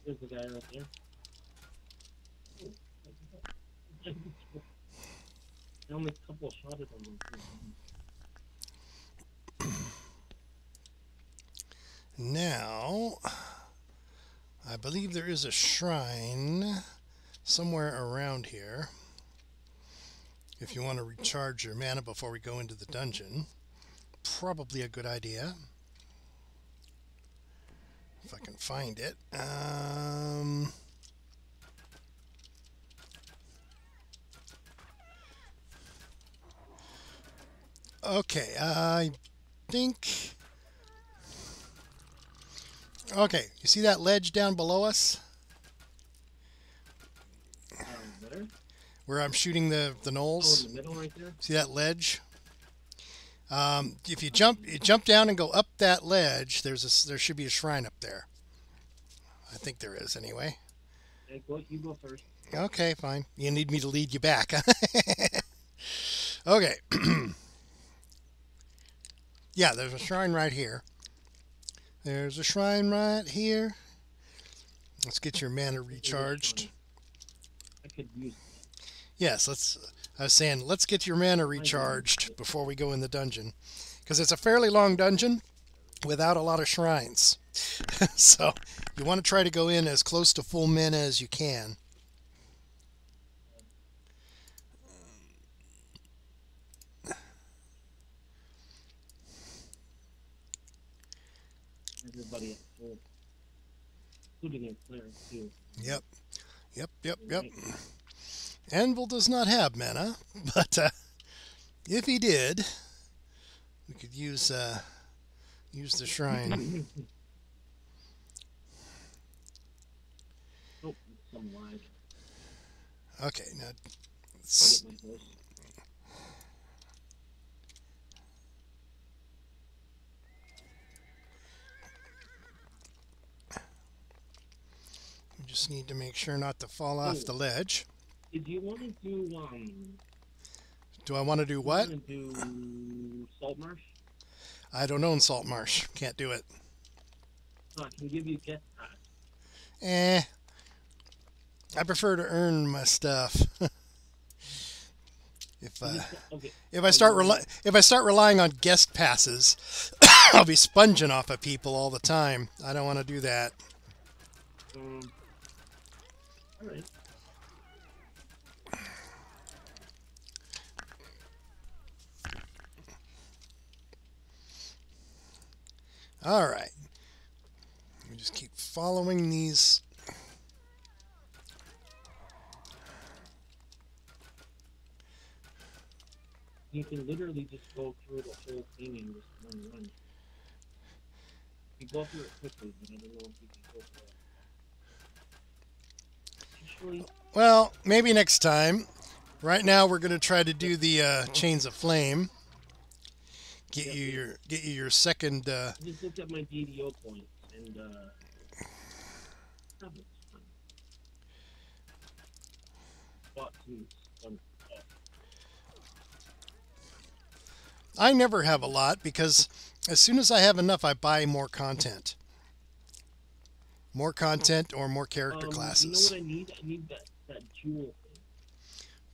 S2: There's the guy right there. I only a couple shot at him.
S1: Now, I believe there is a shrine somewhere around here. If you want to recharge your mana before we go into the dungeon, probably a good idea. If I can find it. Okay, I think... Okay, you see that ledge down below us?
S2: There?
S1: Where I'm shooting the
S2: Oh,
S1: gnolls?
S2: in the middle right there?
S1: See that ledge? If you jump down and go up that ledge, there should be a shrine up there. I think there is anyway.
S2: Hey, you go first.
S1: Okay, fine. You need me to lead you back. Okay. Yeah, there's a shrine right here. There's a shrine right here. Let's get your mana recharged.
S2: I could use that.
S1: Yes, I was saying, let's get your mana recharged before we go in the dungeon. Because it's a fairly long dungeon without a lot of shrines. So, you want to try to go in as close to full mana as you can.
S2: Everybody at full. Including a cleric, too.
S1: Yep. Anvil does not have mana, but if he did, we could use the shrine.
S2: Oh, some lag.
S1: Okay, now
S2: I'll get my horse.
S1: we just need to make sure not to fall off the ledge.
S2: Did you want to do
S1: Do I want to do what?
S2: Want to do Salt Marsh?
S1: I don't own Salt Marsh. Can't do it.
S2: So I can give you a guest pass.
S1: I prefer to earn my stuff. If I start relying on guest passes, I'll be sponging off of people all the time. I don't want to do that.
S2: All right.
S1: All right. We just keep following these.
S2: You can literally just go through the whole thing in just one run. You go through it quickly, but I don't know if you can go through it. Actually,
S1: Well, maybe next time. Right now, we're going to try to do the Chains of Flame. Get you your second.
S2: I just looked at my DDO points and that was fun. Bought some fun stuff.
S1: I never have a lot because as soon as I have enough, I buy more content. More content or more character classes.
S2: You know what I need? I need that jewel thing.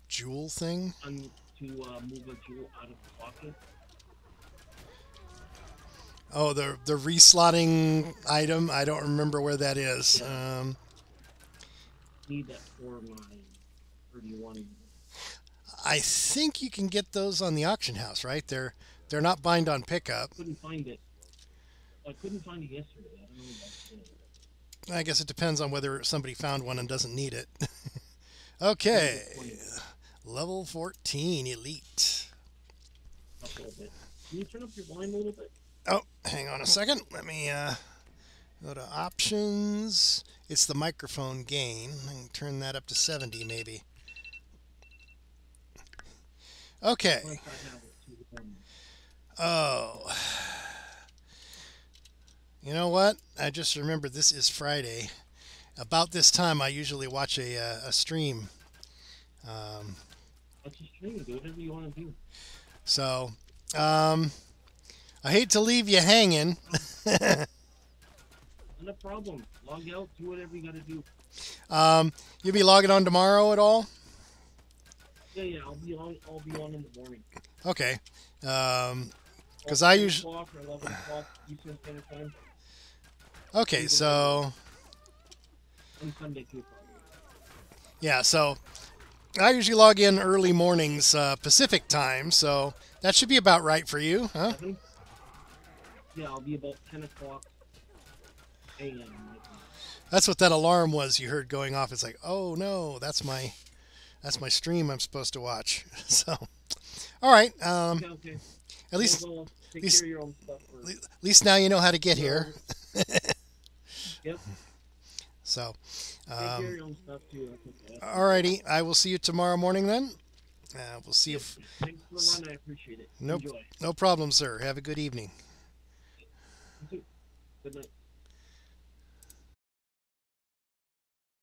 S1: Jewel thing?
S2: To move a jewel out of the pocket.
S1: Oh, the reslotting item. I don't remember where that is.
S2: Yeah. Need that for my 31.
S1: I think you can get those on the auction house, right? They're not bind on pickup.
S2: Couldn't find it. I couldn't find it yesterday. I don't know if that's it.
S1: I guess it depends on whether somebody found one and doesn't need it. Okay. Level 14 Elite.
S2: Up a little bit. Can you turn up your volume a little bit?
S1: Oh, hang on a second. Let me go to options. It's the microphone gain. I can turn that up to 70 maybe. Okay. Oh. You know what? I just remembered this is Friday. About this time, I usually watch a stream.
S2: Watch a stream. Do whatever you want to do.
S1: So, I hate to leave you hanging.
S2: No problem. Log out. Do whatever you got to do.
S1: You'll be logging on tomorrow at all?
S2: Yeah. I'll be on in the morning.
S1: Okay. Because I usually.
S2: 10 o'clock or 11 o'clock Eastern Standard Time.
S1: Okay, so.
S2: On Sunday too.
S1: Yeah, so I usually log in early mornings Pacific time, so that should be about right for you, huh?
S2: 7? Yeah, I'll be about 10 o'clock a.m.
S1: That's what that alarm was you heard going off. It's like, oh no, that's my stream I'm supposed to watch. So, all right.
S2: Okay.
S1: At least,
S2: take care of your own stuff
S1: at least now you know how to get here.
S2: Yep.
S1: So,
S2: take care of your own stuff too.
S1: Alrighty, I will see you tomorrow morning then. We'll see if.
S2: Thanks for the run. I appreciate it.
S1: No,
S2: Enjoy.
S1: no problem, sir. Have a good evening.
S2: Good night.